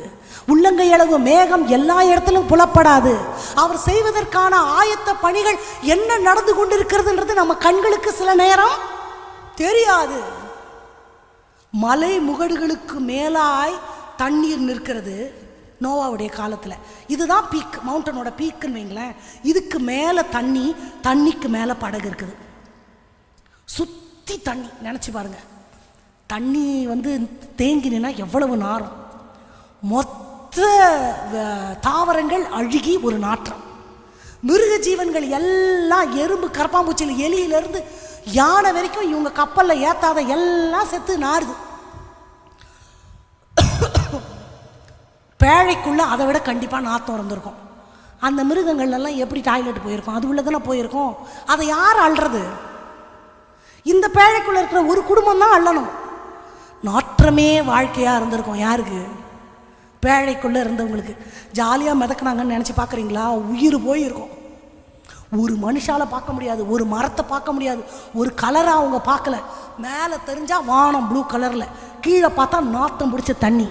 உள்ளங்கையளவு மேகம் எல்லா இடத்திலும் புலப்படாது. அவர் செய்வதற்கான ஆயத்த பணிகள் என்ன நடந்து கொண்டிருக்கிறதுன்றது நம்ம கண்களுக்கு சில நேரம் தெரியாது. மலை முகடுகளுக்கு மேலாய் தண்ணீர் நிற்கிறது நோவாவுடைய காலத்தில். இதுதான் பீக், மவுண்டனோட பீக்குன்னு வைங்களேன். இதுக்கு மேலே தண்ணிக்கு மேலே படகு இருக்குது, சுற்றி தண்ணி. நினச்சி பாருங்க, தண்ணி தேங்கினா எவ்வளவு நாரும். மொத்த தாவரங்கள் அழுகி ஒரு நாற்றம். மிருக ஜீவன்கள் எல்லாம், எறும்பு, கரப்பாம்பூச்சியில், எலியிலிருந்து யானை வரைக்கும் இவங்க கப்பலில் ஏத்தாத எல்லாம் செத்து நாறுது. பேழைக்குள்ள அதை விட கண்டிப்பாக நாத்தம் இருந்திருக்கும். அந்த மிருகங்கள் எல்லாம் எப்படி டாய்லெட் போயிருக்கும்? அது உள்ள தானே போயிருக்கும். அதை யார் அள்ளுறது? இந்த பேழைக்குள்ள இருக்கிற ஒரு குடும்பம் தான் அள்ளணும். நாற்றமே வாழ்க்கையாக இருந்திருக்கும். யாருக்கு? பேழைக்குள்ளே இருந்தவங்களுக்கு. ஜாலியாக மிதக்குனாங்கன்னு நினச்சி பார்க்குறீங்களா? உயிர் போயிருக்கும். ஒரு மனுஷால பார்க்க முடியாது, ஒரு மரத்தை பார்க்க முடியாது, ஒரு கலரை அவங்க பார்க்கல. மேலே தெரிஞ்சால் வானம் ப்ளூ கலரில், கீழே பார்த்தா நாத்தம் பிடிச்ச தண்ணி.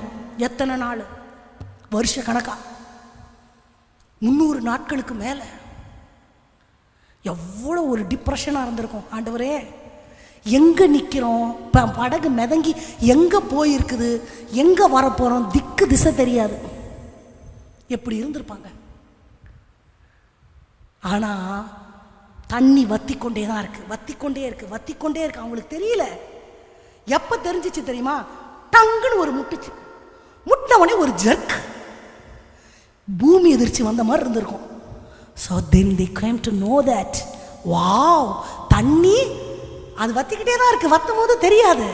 எத்தனை நாள்? வருஷ கணக்கா, 300 நாட்களுக்கு மேலே. எவ்வளோ ஒரு டிப்ரெஷனாக இருந்திருக்கும். ஆண்டவரே, எங்கே நிற்கிறோம்? இப்போ படகு மிதங்கி எங்கே போயிருக்குது, எங்கே வரப்போகிறோம், திக்கு திசை தெரியாது. எப்படி இருந்திருப்பாங்க? ஆனால் தண்ணி வத்தி கொண்டே தான் இருக்குது, வத்திக்கொண்டே இருக்குது, வத்திக்கொண்டே இருக்குது. அவங்களுக்கு தெரியல. எப்போ தெரிஞ்சிச்சு தெரியுமா? டங்குன்னு ஒரு முட்டுச்சு. முட்டினவனே ஒரு ஜர்க், பூமி எதிர்ச்சி வந்த மாதிரி இருந்திருக்கும். So then they came to know that, wow, தண்ணி அது வத்திக்கிட்டே தான் இருக்குது, வத்தும் போது தெரியாது.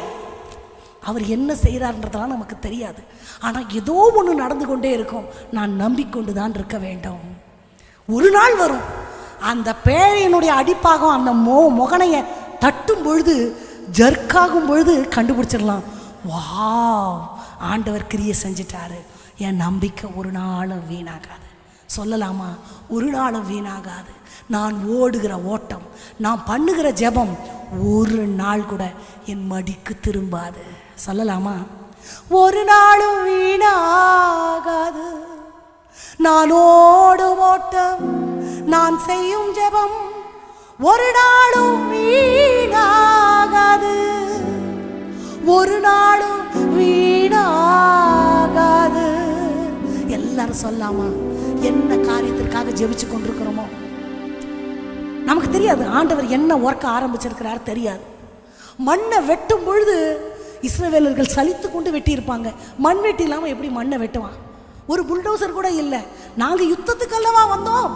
அவர் என்ன செய்கிறார்ன்றதெல்லாம் நமக்கு தெரியாது. ஆனால் ஏதோ ஒன்று நடந்து கொண்டே இருக்கும். நான் நம்பிக்கொண்டு தான் இருக்க வேண்டும். ஒரு நாள் வரும், அந்த பேழையினுடைய அடிப்பாகம் அந்த முகனையை தட்டும் பொழுது, ஜர்க்காகும் பொழுது கண்டுபிடிச்சிடலாம். வாவ், ஆண்டவர் கிரியை செஞ்சிட்டாரு. என் நம்பிக்கை ஒரு நாளும் வீணாகாது. சொல்லலாமா? ஒரு நாளும் வீணாகாது. நான் ஓடுகிற ஓட்டம், நான் பண்ணுகிற ஜெபம் ஒரு நாள் கூட என் மடிக்கு திரும்பாது. சொல்லலாமா? ஒரு நாளும் வீணாகாது. நான் ஓடும் ஓட்டம், நான் செய்யும் ஜெபம் ஒரு நாளும் வீணாகாது. ஒரு நாளும் வீணாகாது. எல்லாரும் சொல்லாமா? என்ன காரியத்திற்காக ஜெபிச்சு கொண்டிருக்கிறோமோ நமக்கு தெரியாது. ஆண்டவர் என்ன ஒர்க்க ஆரம்பிச்சிருக்கிறார் தெரியாது. மண்ணை வெட்டும் பொழுது இஸ்ரவேலர்கள் சலித்து கொண்டு வெட்டியிருப்பாங்க. மண் வெட்டி இல்லாமல் எப்படி மண்ணை வெட்டுவான்? ஒரு புல்டோசர் கூட இல்லை. நாங்கள் யுத்தத்துக்கு அல்லவா வந்தோம்.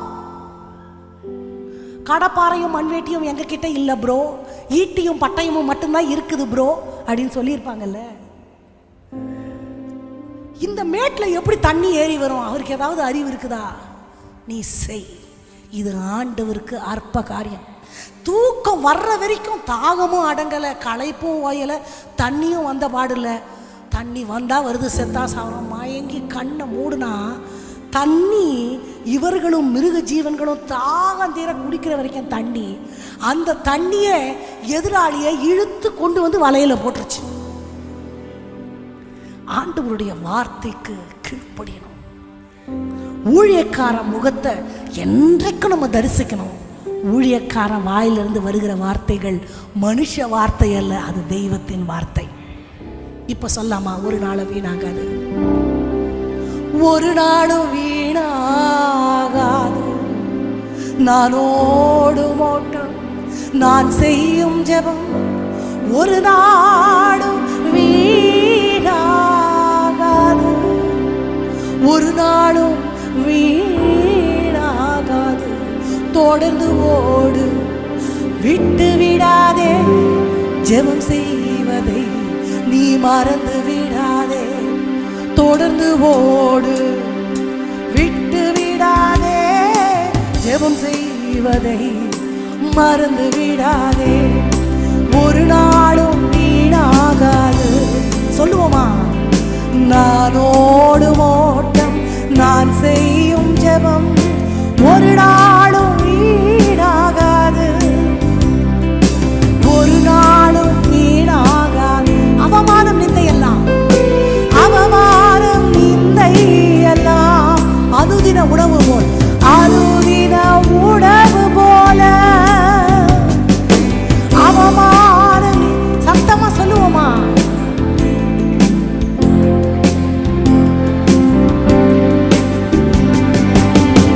கடப்பாறையும் மண்வேட்டியும் எங்க கிட்ட இல்லை ப்ரோ, ஈட்டியும் பட்டயமும் மட்டும்தான் இருக்குது ப்ரோ அப்படின்னு சொல்லியிருப்பாங்கல்ல. இந்த மேட்டில் எப்படி தண்ணி ஏறி வரும்? அவருக்கு ஏதாவது அறிவு இருக்குதா? நீ செய். இது ஆண்டவருக்கு அற்ப காரியம். தூக்கம் வர்ற வரைக்கும் தாகமும் அடங்கலை, களைப்பும் ஓயலை, தண்ணியும் வந்த பாடில்லை. தண்ணி வந்தால் வருது, செத்தா சாவரம். மயங்கி கண்ணை மூடுனா தண்ணி, இவர்களும் மிருக ஜீவன்களும் தாகம் தீர குடிக்கிற வரைக்கும் தண்ணி. அந்த தண்ணியை எதிராளியை இழுத்து கொண்டு வந்து வலையில போட்டுருச்சு. ஆண்டவருடைய வார்த்தைக்கு கீழ்ப்படியணும். ஊழியக்கார முகத்தை என்றைக்கும் நம்ம தரிசிக்கணும். ஊழியக்காரன் வாயிலிருந்து வருகிற வார்த்தைகள் மனுஷ வார்த்தை அல்ல, அது தெய்வத்தின் வார்த்தை. இப்ப சொல்லாமா, ஒரு நாளும் வீணாகாது, ஒரு நாளும் வீணாகாது. நான் ஓடும் ஓட்டம், நான் செய்யும் ஜெபம் ஒரு நாளும் வீணாகாது, ஒரு நாளும் வீணாகாது. தொடர்ந்து ஓடு, விட்டு விடாதே, ஜெபம் செய்வதை நீ மறந்து விடாதே. தொடர்ந்து ஓடு, விட்டு விடாதே, ஜெபம் செய்வதை மறந்து விடாதே. ஒரு நாளும் வீணாகாது. சொல்லுவோமா? நான் ஓடும் ஓட்டம், நான் செய்யும் ஜெபம் ஒரு நாளும் வீணாகாது, ஒரு நாளும் வீணாகாது. அவமானம் நிந்தை எல்லாம், அவமானம் நிந்தை எல்லாம் அனுதின உணவு போல், அனுதின உணவு போல அவமானம். சத்தமா சொல்லுவோமா?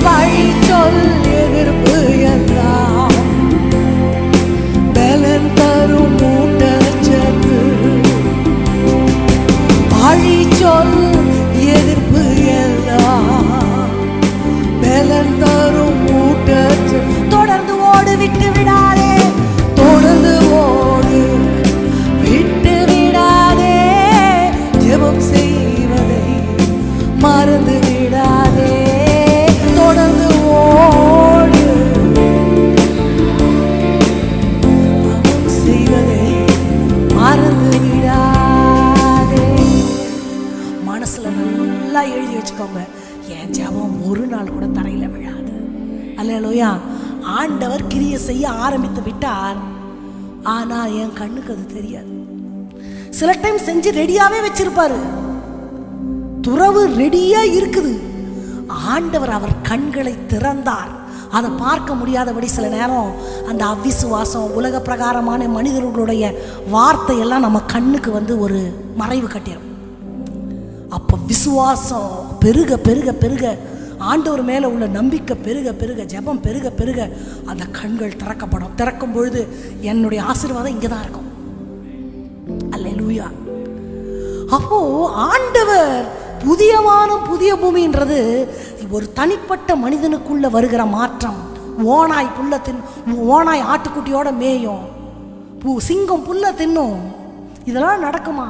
வழி சொல் எதிர்ப்பு எல்லாம் பலன் தரும் ஊட்டச்சத்து. வழி சொல் எதிர்ப்பு எல்லாம் பலன் தரும் ஊட்டச்சத்து. தொடர்ந்து ஓடு, விட்டு விடாதே, தொடர்ந்து ஓடு, விட்டு விடாதே, ஜெபம் செய்வதை மறந்து விடாதே. தொடர்ந்து ஓடு, ஜெபம் செய்வதை மறந்து விடாதே. மனசுல நல்லா எழுதி வச்சுக்கோங்க, என் ஜெபம் ஒரு நாள் கூட தரையில விழாது. அல்லேலூயா. ஆண்டவர் கிரியை செய்ய ஆரம்பித்து விட்டார், ஆனா என் கண்ணுக்கு அது தெரியாது. சில டைம் செஞ்சு ரெடியாவே வச்சிருப்பாரு, துறவு ரெடியா இருக்குது. ஆண்டவர் அவர் கண்களை திறந்தார், அதை பார்க்க முடியாதபடி சில நேரம் அந்த அவிசுவாசம், உலக பிரகாரமான மனிதர்களுடைய வார்த்தையெல்லாம் நம்ம கண்ணுக்கு வந்து ஒரு மறைவு கட்டிடும். அப்போ விசுவாசம் பெருக பெருக பெருக, ஆண்டவர் மேலே உள்ள நம்பிக்கை பெருக பெருக, ஜெபம் பெருக பெருக அந்த கண்கள் திறக்கப்படும். திறக்கும் பொழுது என்னுடைய ஆசீர்வாதம் இங்கே தான் இருக்கும். அல்லேலூயா. அப்போ ஆண்டவர் புதிய வானம் புதிய பூமின்றது ஒரு தனிப்பட்ட மனிதனுக்குள்ள வருகிற மாற்றம். ஓனாய் புல்ல ஓனாய் ஆட்டுக்குட்டியோட மேயும், சிங்கம் புல்ல தின்னும், இதெல்லாம் நடக்குமா?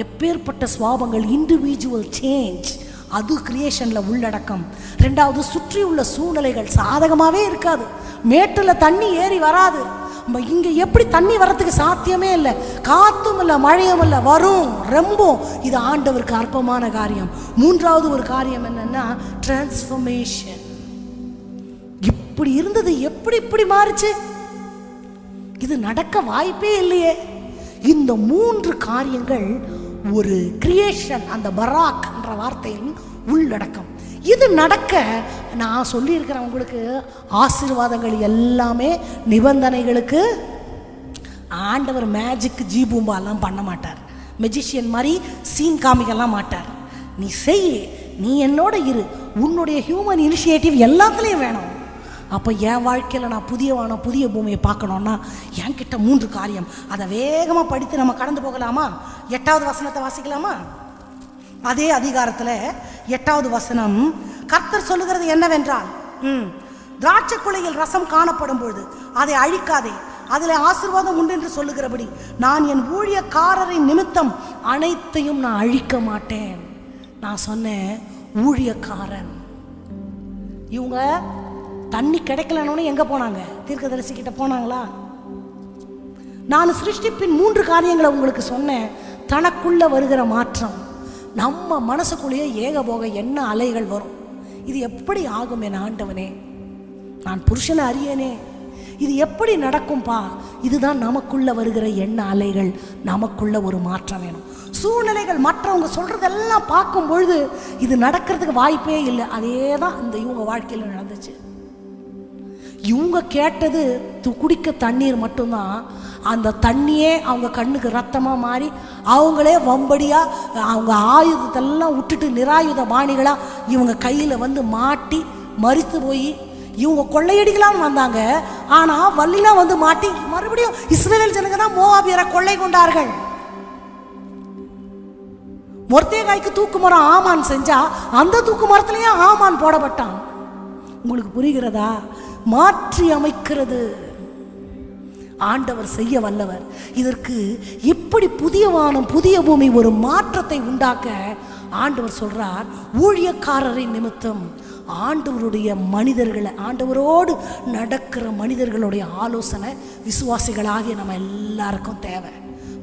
எப்பேற்பட்ட சுவாபங்கள், இண்டிவிஜுவல் சேஞ்ச், அது கிரியேஷனில் உள்ளடக்கம். ரெண்டாவது, சுற்றி உள்ள சூழ்நிலைகள் சாதகமாகவே இருக்காது. மேட்டில் தண்ணி ஏறி வராது. இங்கே எப்படி தண்ணி வர்றதுக்கு சாத்தியமே இல்லை, காற்றும் இல்லை, மழையும் இல்லை, வரும் ரொம்பவும். இது ஆண்டவருக்கு அற்பமான காரியம். மூன்றாவது ஒரு காரியம் என்னன்னா டிரான்ஸ்ஃபர்மேஷன். இப்படி இருந்தது எப்படி இப்படி மாறுச்சு? இது நடக்க வாய்ப்பே இல்லையே. இந்த மூன்று காரியங்கள் ஒரு கிரியேஷன், அந்த பராக் என்ற வார்த்தையின் உள்ளடக்கம். இது நடக்க நான் சொல்லியிருக்கிறேன் உங்களுக்கு, ஆசீர்வாதங்கள் எல்லாமே நிபந்தனைகளுக்கு. ஆண்டவர் மேஜிக் ஜீபூம்பாலாம் பண்ண மாட்டார், மெஜிஷியன் மாதிரி சீன் காமிக்கலாம் மாட்டார். நீ செய், நீ என்னோட இரு, உன்னுடைய ஹியூமன் இனிஷியேட்டிவ் எல்லாத்துலேயும் வேணும். அப்போ என் வாழ்க்கையில் நான் புதிய வானம் புதிய பூமியை பார்க்கணுன்னா என்கிட்ட மூன்று காரியம். அதை வேகமாக படித்து நம்ம கடந்து போகலாமா? 8வது வசனத்தை வாசிக்கலாமா? அதே அதிகாரத்தில் 8வது வசனம், கர்த்தர் சொல்லுகிறது என்னவென்றால், திராட்சை குலையில் ரசம் காணப்படும் பொழுது அதை அழிக்காதே, அதில் ஆசீர்வாதம் உண்டு என்று சொல்லுகிறபடி நான் என் ஊழியக்காரரின் நிமித்தம் அனைத்தையும் நான் அழிக்க மாட்டேன். நான் சொன்னேன் ஊழியக்காரன். இவங்க தண்ணி கிடைக்கலன்னு எங்கே போனாங்க? தீர்க்கதரிசிக்கிட்ட போனாங்களா? நான் சிருஷ்டிப்பின் 3 காரியங்களை உங்களுக்கு சொன்னேன். தனக்குள்ள வருகிற மாற்றம், நம்ம மனசுக்குள்ளேயே ஏகபோக என்ன அலைகள் வரும். இது எப்படி ஆகும் என் ஆண்டவனே? நான் புருஷனை அறியனே, இது எப்படி நடக்கும்பா? இதுதான் நமக்குள்ள வருகிற எண்ண அலைகள். நமக்குள்ள ஒரு மாற்றம் வேணும். சூழ்நிலைகள் மற்றவங்க சொல்றதெல்லாம் பார்க்கும் பொழுது இது நடக்கிறதுக்கு வாய்ப்பே இல்லை. அதே தான் இந்த இவங்க வாழ்க்கையில் நடந்துச்சு. இவங்க கேட்டது குடிக்க தண்ணீர் மட்டும்தான். அந்த தண்ணியே அவங்க கண்ணுக்கு ரத்தமாக மாறி அவங்களே வம்படியாக அவங்க ஆயுதத்தெல்லாம் விட்டுட்டு நிராயுத பாணிகளாக இவங்க கையில் வந்து மாட்டி மரித்து போய் இவங்க கொள்ளையடிகளான்னு வந்தாங்க. ஆனால் வள்ளிலாம் வந்து மாட்டி மறுபடியும் இஸ்ரவேல் ஜனங்க தான் மோவாபியரை கொள்ளை கொண்டார்கள். மொர்தேகாய்க்கு தூக்கு மரம் ஆமான் செஞ்சா அந்த தூக்கு மரத்திலேயே ஆமான் போடப்பட்டான். உங்களுக்கு புரிகிறதா? மாற்றி அமைக்கிறது ஆண்டவர் செய்ய வல்லவர். இதற்கு எப்படி புதிய வானம் புதிய பூமி ஒரு மாற்றத்தை உண்டாக்க ஆண்டவர் சொல்றார், ஊழியக்காரரின் நிமித்தம் ஆண்டவருடைய மனிதர்களை, ஆண்டவரோடு நடக்கிற மனிதர்களுடைய ஆலோசனை விசுவாசிகளாகிய நம்ம எல்லாருக்கும் தேவை.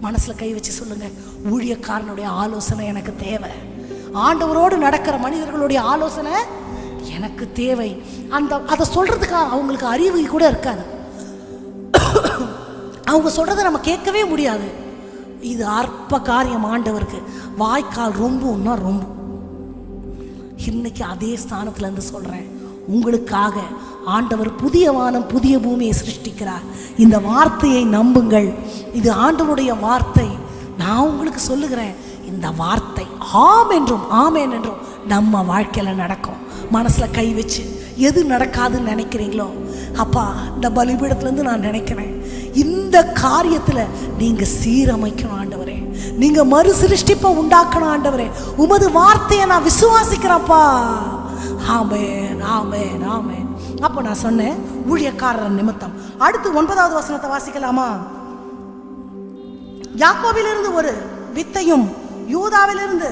மனசுல கை வச்சு சொல்லுங்க, ஊழியக்காரனுடைய ஆலோசனை எனக்கு தேவை. ஆண்டவரோடு நடக்கிற மனிதர்களுடைய ஆலோசனை எனக்கு தேவை. அதை சொல்றதுக்கு அவங்களுக்கு அறிவு கூட இருக்காது. அவங்க சொல்றதை நம்ம கேட்கவே முடியாது. இது அற்ப காரியம் ஆண்டவருக்கு. வாய்க்கால் ரொம்பன்னா ரொம்ப. இன்னைக்கு அதே ஸ்தானத்துல இருந்து சொல்றேன், உங்களுக்காக ஆண்டவர் புதிய வானம் புதிய பூமியை சிருஷ்டிக்கிறார். இந்த வார்த்தையை நம்புங்கள். இது ஆண்டவருடைய வார்த்தை. நான் உங்களுக்கு சொல்லுகிறேன், இந்த வார்த்தை ஆம் என்றும் ஆமேன் என்றும் நம்ம வாழ்க்கையில நடக்கும். மனசுல கை வச்சு எது நடக்காதுன்னு நினைக்கிறீங்களோ, அப்பா இந்த பலிபீடத்துலேருந்து நான் நினைக்கிறேன், இந்த காரியத்தில் நீங்க சீரமைக்கணும் ஆண்டவரே, நீங்க மறுசிருஷ்டிப்பை உண்டாக்கணும் ஆண்டவரே. உமது வார்த்தையை நான் விசுவாசிக்கிறப்பா. ஆமென் ஆமென் ஆமென். அப்போ நான் சொன்னேன் ஊழியக்காரர் நிமித்தம். அடுத்து 9வது வசனத்தை வாசிக்கலாமா? யாக்கோபிலிருந்து ஒரு வித்தையும் யூதாவிலிருந்து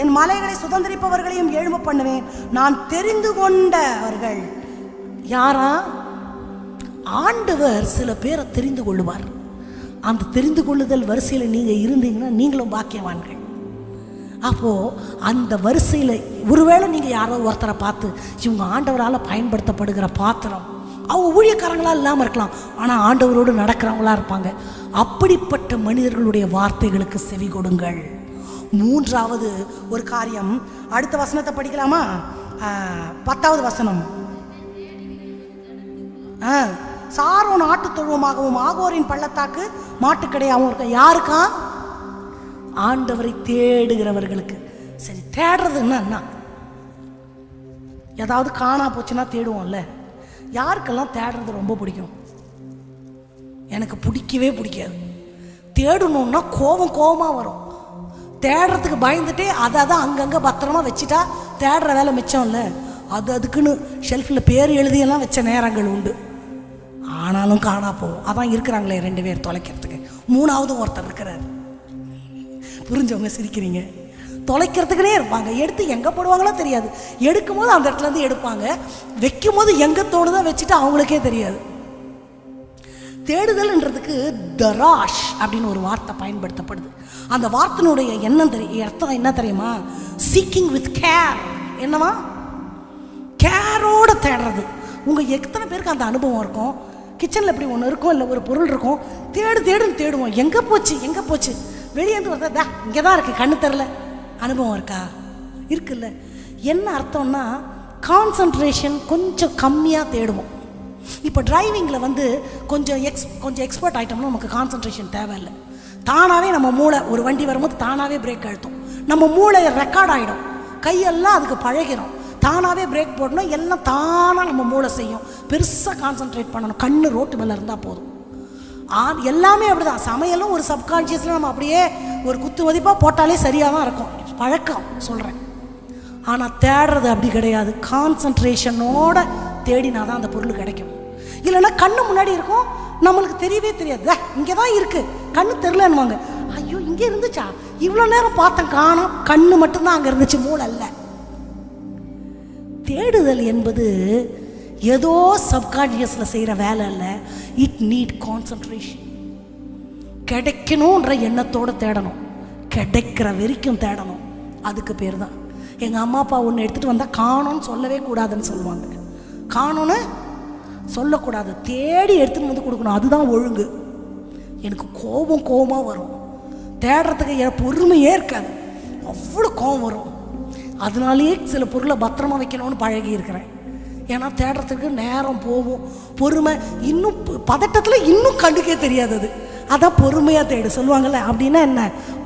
என் மலைகளை சுதந்திரிப்பவர்களையும் எழும்ப பண்ணுவேன். நான் தெரிந்து கொண்டவர்கள் யாரா? ஆண்டவர் சில பேரை தெரிந்து கொள்ளுவார். அந்த தெரிந்து கொள்ளுதல் வரிசையில் நீங்க இருந்தீங்கன்னா நீங்களும் பாக்கியவான்கள். அப்போ அந்த வரிசையில் ஒருவேளை நீங்க யாரோ ஒருத்தரை பார்த்து இவங்க ஆண்டவரால் பயன்படுத்தப்படுகிற பாத்திரம், அவங்க ஊழியக்காரங்களா இல்லாமல் இருக்கலாம், ஆனால் ஆண்டவரோடு நடக்கிறவங்களா இருப்பாங்க. அப்படிப்பட்ட மனிதர்களுடைய வார்த்தைகளுக்கு செவி கொடுங்கள். 3வது ஒரு காரியம், அடுத்த வசனத்தை படிக்கலாமா? 10வது வசனம். சாரோன் ஆட்டு தொழுவமாகவும் ஆகோரின் பள்ளத்தாக்கு மாட்டுக்கடையாகவும் இருக்க யாருக்கா? ஆண்டவரை தேடுகிறவர்களுக்கு. சரி, தேடுறதுன்னா என்ன? ஏதாவது காணா போச்சுன்னா தேடுவோம்ல. யாருக்கெல்லாம் தேடுறது ரொம்ப பிடிக்கும்? எனக்கு பிடிக்கவே பிடிக்காது. தேடணும்னா கோபமாக வரும். தேடுறதுக்கு பயந்துட்டே அதை தான் அங்கங்கே பத்திரமா வச்சுட்டா தேடுற வேலை மிச்சம் இல்லை. அதுக்குன்னு ஷெல்ஃபில் பேர் எழுதியெல்லாம் வச்ச நேரங்கள் உண்டு. ஆனாலும் காணா போவோம். அதான் இருக்கிறாங்களே 2 பேர் தொலைக்கிறதுக்கு. 3வது ஒருத்தர் இருக்கிறார். புரிஞ்சவங்க சிரிக்கிறீங்க. தொலைக்கிறதுக்குனே இருப்பாங்க. எடுத்து எங்கே போடுவாங்களோ தெரியாது. எடுக்கும் போது அந்த இடத்துலேருந்து எடுப்பாங்க, வைக்கும் போது எங்கே தோணுதான் வச்சுட்டு அவங்களுக்கே தெரியாது. தேடுதல்ன்றதுக்கு தராஷ் அப்படின்னு ஒரு வார்த்தை பயன்படுத்தப்படுது. அந்த வார்த்தையினுடைய அர்த்தம் என்ன தெரியுமா? Seeking with care. என்னவா? கேரோட தேடுறது. உங்கள் எத்தனை பேருக்கு அந்த அனுபவம் இருக்கும்? கிச்சனில் இப்படி ஒன்று இருக்கும், இல்லை ஒரு பொருள் இருக்கும், தேடுன்னு தேடுவோம், எங்கே போச்சு வெளியேந்து வரதா, இங்கே தான் இருக்குது, கண்ணு தெரில. அனுபவம் இருக்கா? இருக்குல்ல. என்ன அர்த்தம்னா கான்சன்ட்ரேஷன் கொஞ்சம் கம்மியாக தேடுவோம். இப்போ டிரைவிங்கில் வந்து கொஞ்சம் எக்ஸ்பர்ட் ஆகிட்டோம்னா நமக்கு கான்சன்ட்ரேஷன் தேவையில்லை. தானாகவே நம்ம மூளை ஒரு வண்டி வரும்போது தானாகவே பிரேக் அழுத்தும். நம்ம மூளை ரெக்கார்ட் ஆகிடும், கையெல்லாம் அதுக்கு பழகிறோம். தானாகவே பிரேக் போடணும், எல்லாம் தானாக நம்ம மூளை செய்யும். பெருசாக கான்சன்ட்ரேட் பண்ணணும். கண்ணு ரோட்டு மேலே இருந்தால் போதும். எல்லாமே அப்படி தான். சமையலும் ஒரு சப்கான்ஷியஸில் நம்ம அப்படியே ஒரு குத்து மதிப்பாக போட்டாலே சரியாக தான் இருக்கும். பழக்கம் சொல்கிறேன். ஆனால் தேடுறது அப்படி கிடையாது. கான்சன்ட்ரேஷனோட தேடினா தான் அந்த பொருள் கிடைக்கும். இல்லைன்னா கண்ணு முன்னாடி இருக்கும், நம்மளுக்கு தெரியவே தெரியாது. இங்கே தான் இருக்குது, கண்ணு தெரிலன்னுவாங்க. ஐயோ இங்கே இருந்துச்சா, இவ்வளோ நேரம் பார்த்தேன் காணோம். கண்ணு மட்டும்தான் அங்கே இருந்துச்சு, மூளை அல்ல. தேடுதல் என்பது ஏதோ சப்கான்ஷியஸில் செய்கிற வேலை இல்லை. It NEET concentration. கிடைக்கணுன்ற எண்ணத்தோடு தேடணும், கிடைக்கிற வரைக்கும் தேடணும். அதுக்கு பேர் தான். எங்கள் அம்மா அப்பா ஒன்று எடுத்துகிட்டு வந்தால் காணோன்னு சொல்லவே கூடாதுன்னு சொல்லுவாங்க. காணோன்னு சொல்லக்கூடாது, தேடி எடுத்துகிட்டு வந்து கொடுக்கணும். அதுதான் ஒழுங்கு. எனக்கு கோபமாக வரும். தேடுறதுக்கு எனக்கு பொறுமையே இருக்காது, அவ்வளோ கோபம் வரும். அதனாலேயே சில பொருளை பத்திரமா வைக்கணும்னு பழகி இருக்கிறேன். ஏன்னா தேடுறதுக்கு நேரம் போகும், பொறுமை. இன்னும் பதட்டத்தில் இன்னும் கண்டுக்கே தெரியாது. அது அதான் பொறுமையாக தேடு சொல்லுவாங்கள்ல. அப்படின்னா என்ன?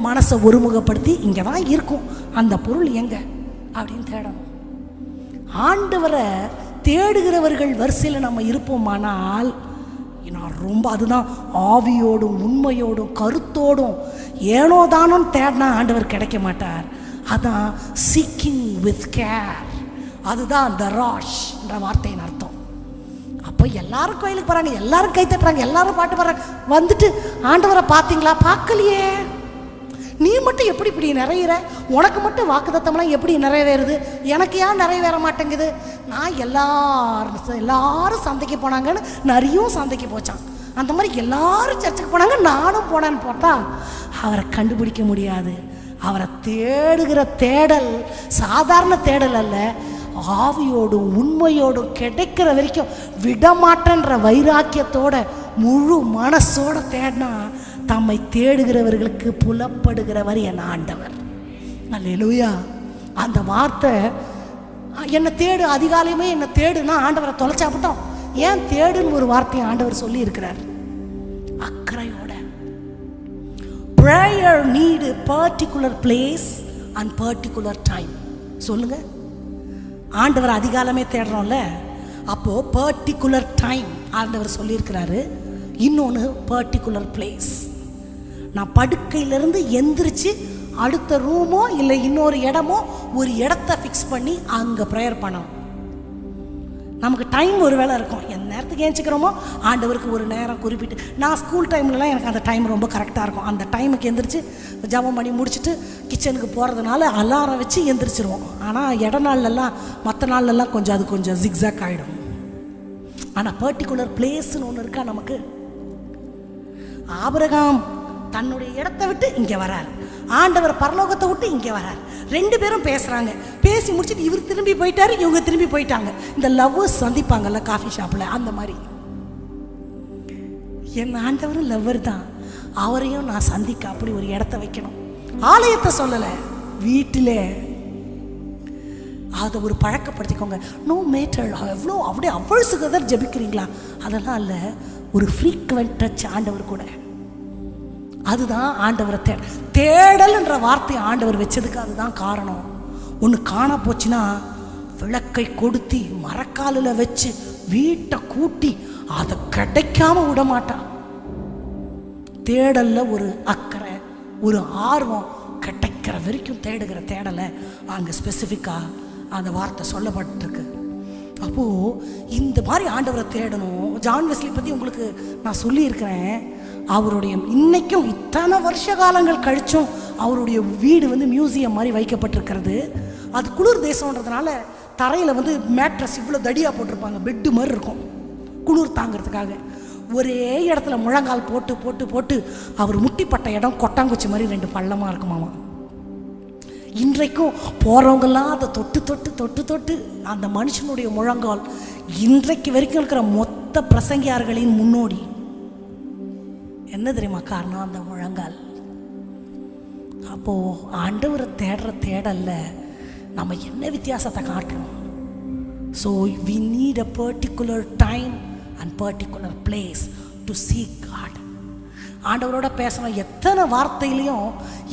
மனசை ஒருமுகப்படுத்தி இங்கே தான் இருக்கும் அந்த பொருள் எங்கே அப்படின்னு தேடணும். ஆண்டவரை தேடுகிறவர்கள் வரிசையில் நம்ம இருப்போமானால் ரொம்ப அதுதான் ஆவியோடும் உண்மையோடும் கருத்தோடும் ஏனோ தானோன்னு தேடினா ஆண்டவர் கிடைக்க மாட்டார். அதான் சீக்கிங் வித் கேர். அதுதான் அந்த ராஷ்ன்ற வார்த்தையின் அர்த்தம். அப்போ எல்லாரும் கோயிலுக்கு போகிறாங்க, எல்லாரும் கை தட்டுறாங்க, எல்லாரும் பாட்டு பாடுறாங்க. வந்துட்டு ஆண்டவரை பார்த்தீங்களா? பார்க்கலையே. நீ மட்டும் எப்படி இப்படி நிறையிற? உனக்கு மட்டும் வாக்குத்தத்தம்லாம் எப்படி நிறைவேறுது? எனக்கு ஏன் நிறைவேற மாட்டேங்குது? நான் எல்லாரும் சந்தைக்கு போனாங்கன்னு நிறையும் சந்தைக்கு போச்சான். அந்த மாதிரி எல்லாரும் சர்ச்சுக்கு போனாங்க, நானும் போனேன்னு போட்டால் அவரை கண்டுபிடிக்க முடியாது. அவரை தேடுகிற தேடல் சாதாரண தேடல் அல்ல. ஆவியோடும் உண்மையோடும் கிடைக்கிற வரைக்கும் விடமாட்டேன்ற வைராக்கியத்தோட முழு மனசோட தேடினா தம்மை தேடுகிறவர்களுக்கு புலப்படுகிறவர் என் ஆண்டவர். அல்லேலூயா. அந்த வார்த்தை என்னை தேடு, அதிகாலையுமே என்னை தேடுனா ஆண்டவரை தொலைச்சாப்பிட்டோம். ஏன் தேடுன்னு ஒரு வார்த்தையை ஆண்டவர் சொல்லி இருக்கிறார் அக்கறையோட. prayer need a particular place and particular time. சொல்லுங்க. ஆண்டவர் அதிகாலமே தேடுறோம்ல, அப்போ பர்டிகுலர் டைம் ஆண்டவர் சொல்லியிருக்கிறாரு. இன்னொன்று பர்டிகுலர் பிளேஸ். நான் படுக்கையிலேருந்து எந்திரிச்சு அடுத்த ரூமோ இல்லை இன்னொரு இடமோ ஒரு இடத்த ஃபிக்ஸ் பண்ணி அங்கே ப்ரேயர் பண்ணணும். நமக்கு டைம் ஒரு வேளை இருக்கும், எந்த நேரத்துக்கு ஏஞ்சிக்கிறோமோ ஆண்டவருக்கு ஒரு நேரம் குறிப்பிட்டு. நான் ஸ்கூல் டைம்லலாம் எனக்கு அந்த டைம் ரொம்ப கரெக்டாக இருக்கும். அந்த டைமுக்கு எந்திரிச்சு ஜபம் பண்ணி முடிச்சுட்டு கிச்சனுக்கு போகிறதுனால அலாரம் வச்சு எந்திரிச்சிருவோம். ஆனால் இடநாள்லாம் மற்ற நாள்லலாம் அது கொஞ்சம் ஜிக்ஸாக் ஆகிடும். ஆனால் பர்டிகுலர் பிளேஸ்ன்னு ஒன்று இருக்கா நமக்கு. ஆபிரகாம் தன்னுடைய இடத்தை விட்டு இங்கே வரார், ஆண்டவர் பரலோகத்தை விட்டு இங்கே வரார். ரெண்டு பேரும் பேசுகிறாங்க. பேசி முடிச்சுட்டு இவர் திரும்பி போயிட்டாரு, இவங்க திரும்பி போயிட்டாங்க. இந்த லவ்வர்ஸ் சந்திப்பாங்கல்ல காஃபி ஷாப்பில், அந்த மாதிரி. என் ஆண்டவரும் லவ்வர் தான், அவரையும் நான் சந்திக்க அப்படி ஒரு இடத்த வைக்கணும். ஆலயத்தை சொல்லலை, வீட்டிலே அதை ஒரு பழக்கப்படுத்திக்கோங்க. நோ மேட்டர் எவ்வளோ அப்படியே அவ்வளோசுக்கு தான் ஜபிக்கிறீங்களா, அதெல்லாம் இல்லை. ஒரு ஃப்ரீக்வெண்ட் டச் ஆண்டவர் கூட. அதுதான் ஆண்டவரை தேடல்ன்ற வார்த்தை ஆண்டவர் வச்சதுக்கு அதுதான் காரணம். ஒன்று காண போச்சுன்னா விளக்கை கொடுத்தி மரக்காலில் வச்சு வீட்டை கூட்டி அதை கிடைக்காம விட மாட்டா. தேடல்ல ஒரு அக்கறை, ஒரு ஆர்வம், கிடைக்கிற வரைக்கும் தேடுகிற தேடலை அங்கே ஸ்பெசிஃபிக்காக அந்த வார்த்தை சொல்லப்பட்டிருக்கு. அப்போது இந்த மாதிரி ஆண்டவரை தேடணும். ஜான் வெஸ்லி பற்றி உங்களுக்கு நான் சொல்லியிருக்கிறேன். அவருடைய இன்னைக்கும் இத்தனை வருஷ காலங்கள் கழிச்சும் அவருடைய வீடு மியூசியம் மாதிரி வைக்கப்பட்டிருக்கிறது. அது குளிர் தேசம்ன்றதுனால தரையில் மேட்ரஸ் இவ்வளோ தடியாக போட்டிருப்பாங்க, பெட்டு மாதிரி இருக்கும் குளிர் தாங்கிறதுக்காக. ஒரே இடத்துல முழங்கால் போட்டு போட்டு போட்டு அவர் முட்டிப்பட்ட இடம் கொட்டாங்குச்சி மாதிரி 2 பள்ளமாக இருக்குமாமா. இன்றைக்கும் போகிறவங்கெல்லாம் அதை தொட்டு தொட்டு தொட்டு தொட்டு அந்த மனுஷனுடைய முழங்கால் இன்றைக்கு வரைக்கும் இருக்கிற மொத்த பிரசங்கியார்களின் முன்னோடி. என்ன தெரியுமா காரணம்? அந்த முழங்கால். அப்போது ஆண்டவரை தேடுற தேடல்ல நம்ம என்ன வித்தியாசத்தை காட்டுறோம்? So we need a particular time and particular place to seek God. ஆண்டவரோட பேசணும். எத்தனை வார்த்தையிலையும்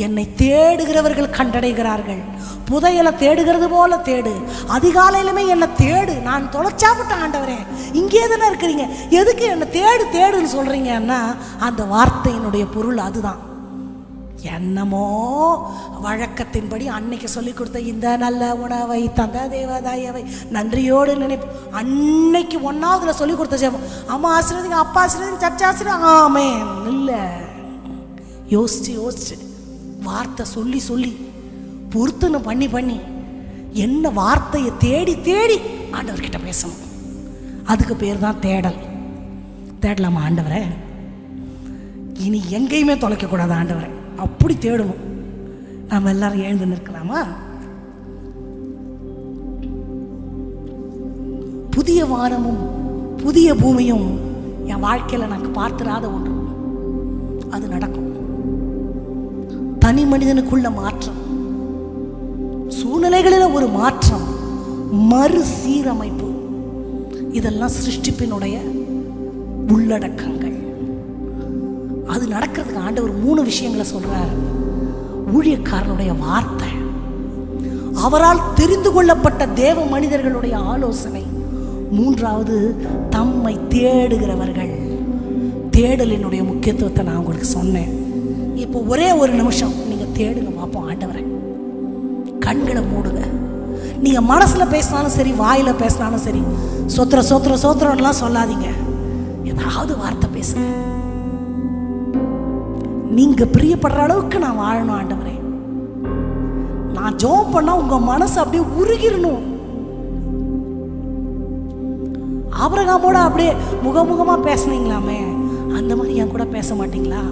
என்னை தேடுகிறவர்கள் கண்டடைகிறார்கள். புதையலை தேடுகிறது போல தேடு, அதிகாலையிலுமே என்னை தேடு. நான் தொலைச்சாப்பிட்டேன் ஆண்டவரே, இங்கே தானே இருக்கிறீங்க, எதுக்கு என்னை தேடு தேடுன்னு சொல்கிறீங்கன்னா அந்த வார்த்தையினுடைய பொருள் அதுதான். என்னமோ வழக்கத்தின்படி அன்னைக்கு சொல்லி கொடுத்த இந்த நல்ல உணவை தந்த தேவதாயவை நன்றியோடு நினைப்பு. அன்னைக்கு 1ஆவதுல சொல்லி கொடுத்த ஜெபம், அம்மா ஆசீர்வதிங்க, அப்பா ஆசீர்வதிங்க, சர்ச்சை ஆசீர்வதிங்க, ஆமென். இல்லை, யோசிச்சு யோசிச்சு வார்த்தை சொல்லி சொல்லி பொருத்தனை பண்ணி பண்ணி என்ன வார்த்தையை தேடி தேடி ஆண்டவர்கிட்ட பேசணும். அதுக்கு பேர் தான் தேடல். தேடலாமா ஆண்டவரை? இனி எங்கேயுமே தொலைக்கக்கூடாது ஆண்டவரை, அப்படி தேடணும். நாம் எல்லாரும் எழுந்து நிற்கலாமா? புதிய வானமும் புதிய பூமியும் என் வாழ்க்கையில் நான் பார்த்திராத ஒன்று, அது நடக்கும். தனி மனிதனுக்குள்ள மாற்றம், சூழ்நிலைகளில் ஒரு மாற்றம், மறுசீரமைப்பு. இதெல்லாம் சிருஷ்டிப்பினுடைய உள்ளடக்கங்கள். அது நடக்கிறதுக்கு ஆண்டவர் 3 விஷயங்களை சொல்றார். ஊழியக்காரனுடைய வார்த்தை, அவரால் தெரிந்து கொள்ளப்பட்ட தேவ மனிதர்களுடைய ஆலோசனை, 3வது தம்மை தேடுகிறவர்கள். தேடலினுடைய முக்கியத்துவத்தை நான் உங்களுக்கு சொன்னேன். இப்போ ஒரே ஒரு நிமிஷம் நீங்க தேடுங்க பார்ப்போம் ஆண்டவரை. கண்களை மூடுங்க. நீங்க மனசுல பேசினாலும் சரி, வாயில பேசினாலும் சரி, சோத்திர சோத்திர சோத்திரம்லாம் சொல்லாதீங்க. ஏதாவது வார்த்தை பேசுங்க. நீங்க பிரியப்படுற அளவுக்கு நான் வாழணும் ஆண்டவரே. நான் ஜெபம் பண்ணா உங்க மனசு அப்படியே உருகிரணும். ஆபிரகாமோட அப்படியே முகமுகமா பேசுனீங்களாமே, அந்த மாதிரி என் கூட பேச மாட்டீங்களா?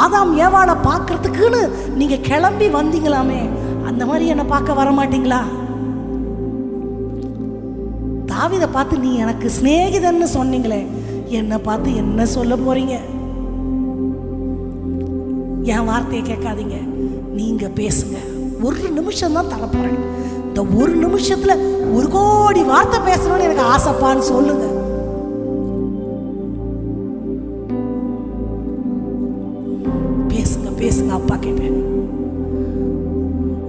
ஆதாம் ஏவாளை பார்க்கறதுக்குன்னு நீங்க கிளம்பி வந்தீங்களாமே, அந்த மாதிரி என்னை பார்க்க வர மாட்டீங்களா? தாவீதை பார்த்து நீ எனக்கு சிநேகிதன்னு சொன்னீங்களே, என்னை பார்த்து என்ன சொல்ல போறீங்க? என் வார்த்தையை கேட்காதீங்க, நீங்க பேசுங்க. 1 நிமிஷம் தான் தரப்போறேன். இந்த 1 நிமிஷத்துல 1 கோடி வார்த்தை பேசணும்னு எனக்கு ஆசைப்பான்னு சொல்லுங்க. பேசுங்க பேசுங்க. அப்பா கேட்டேன்,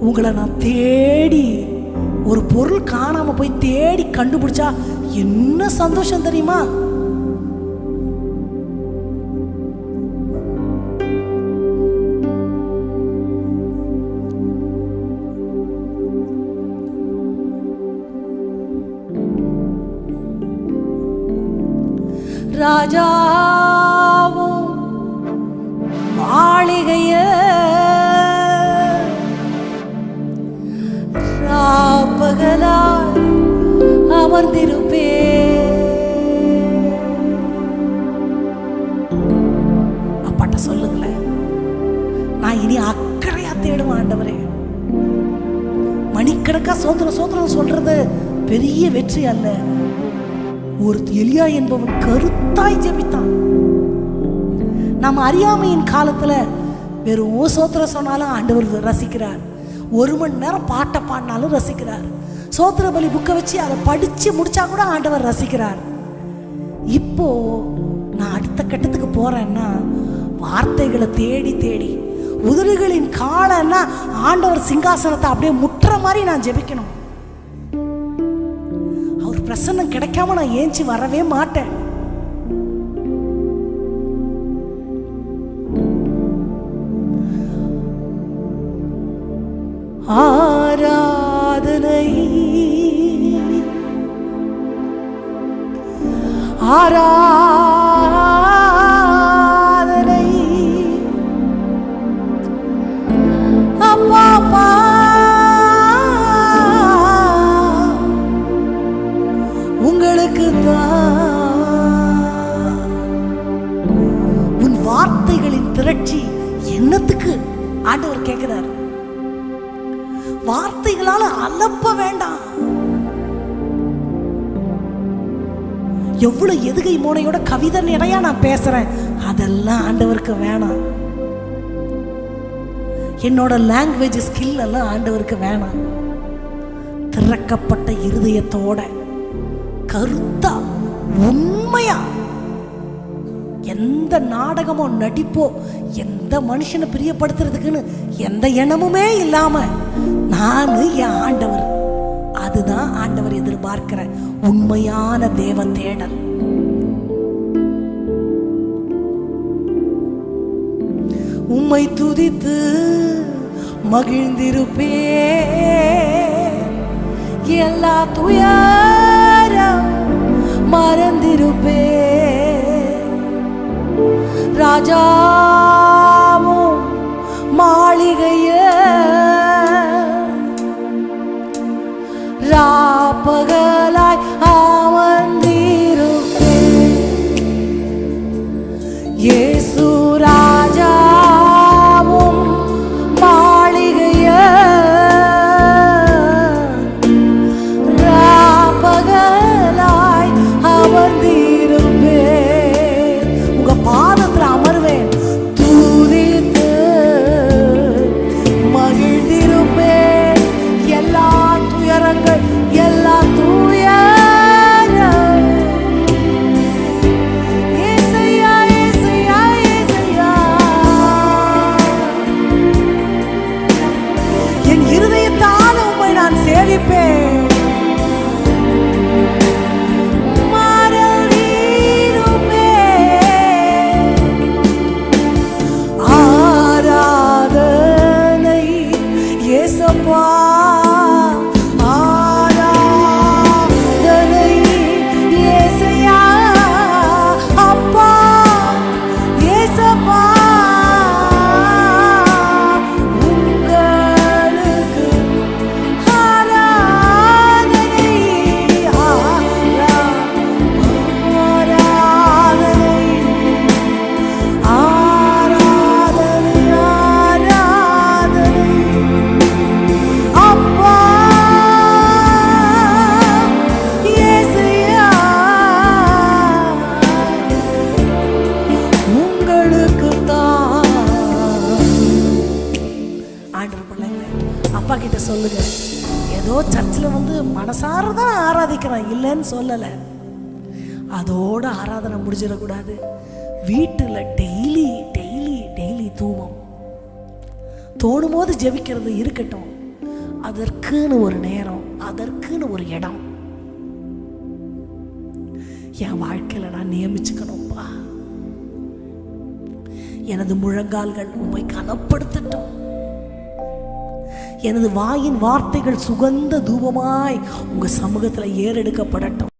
உங்களை நான் தேடி ஒரு பொருள் காணாம போய் தேடி கண்டுபிடிச்சா என்ன சந்தோஷம் தெரியுமா? ராஜாவும் மாளிகைய ராப்பகலாய் அமர்ந்திருப்பே. அப்பாட்ட சொல்லுங்களேன், நான் இனி அக்கறையா தேடுவேன் ஆண்டவரே. மணிக்கணக்கா சோத்திரம் சோத்திரம் சொல்றது பெரிய வெற்றி அல்ல. ஒரு எலியா என்பவன் கருத்தாய் ஜெபித்தான். நம்ம அறியாமையின் காலத்துல வெறும் சோத்திரம் சொன்னாலும் ஆண்டவர் ரசிக்கிறார். 1 மணி நேரம் பாட்டை பாடினாலும் ரசிக்கிறார். சோத்திர பலி புக்கை வச்சு அதை படிச்சு முடிச்சா கூட ஆண்டவர் ரசிக்கிறார். இப்போ நான் அடுத்த கட்டத்துக்கு போறேன்னா, வார்த்தைகளை தேடி தேடி உதடுகளின் காலன்னா ஆண்டவர் சிங்காசனத்தை அப்படியே முற்ற மாதிரி நான் ஜெபிக்கணும். பிரசன்னம் கிடைக்காம நான் ஏஞ்சி வரவே மாட்டேன். ஆராதனை ஆராதனை அப்பா அப்பா உங்களுக்கு தான். உன் வார்த்தைகளின் திரட்சி என்னத்துக்கு ஆண்டவர் கேட்கிறார். வார்த்தைகளால அலப்ப வேண்டாம். எவ்வளவு எதுகை மோனையோட கவிதை நிறையா நான் பேசுறேன், அதெல்லாம் ஆண்டவருக்கு வேணாம். என்னோட லாங்குவேஜ் ஸ்கில் எல்லாம் ஆண்டவருக்கு வேணாம். திறக்கப்பட்ட இருதயத்தோட கருத்தா உண்மையா, எந்த நாடகமோ நடிப்போ எந்த மனுஷனை பிரியப்படுத்துறதுக்குன்னு எந்த எண்ணமுமே இல்லாம நான் என் ஆண்டவர், அதுதான் ஆண்டவர் எதிர்பார்க்கிற உண்மையான தேவ தேடல். உம்மை துதித்து மகிழ்ந்திருப்பே, எல்லா துயரம் மறந்திருப்பே. ராஜாவும் மாளிகைய ராப்பகலாய் அமர்ந்திருப்பே. இயேசு ராஜாவும் மாளிகைய ராப்பகலாய் அமர்ந்திருப்பே. உங்க பாதத்துல அமர்வேன், துதித்து மகிழ்ந்திருப்பேன். எல்லா துயரங்கள் எல்லா துயரங்கள் கிட்ட சொல்லுங்க. ஏதோ சர்ச்சில் வந்து மனசார தான் ஆராதிக்கிறான், இல்லைன்னு சொல்லலை. அதோட ஆராதனை முடிஞ்சிடக்கூடாது. வீட்டில் டெய்லி டெய்லி டெய்லி தூபம். தோணும் போது ஜெபிக்கிறது இருக்கட்டும், அதற்குன்னு ஒரு நேரம், அதற்குன்னு ஒரு இடம் என் வாழ்க்கையில நான் நியமிச்சுக்கணும்பா. எனது முழங்கால்கள் உம்மை கனப்படுத்தட்டும். எனது வாயின் வார்த்தைகள் சுகந்த தூபமாய் உங்க சமூகத்தில் ஏறெடுக்கப்படட்டும்.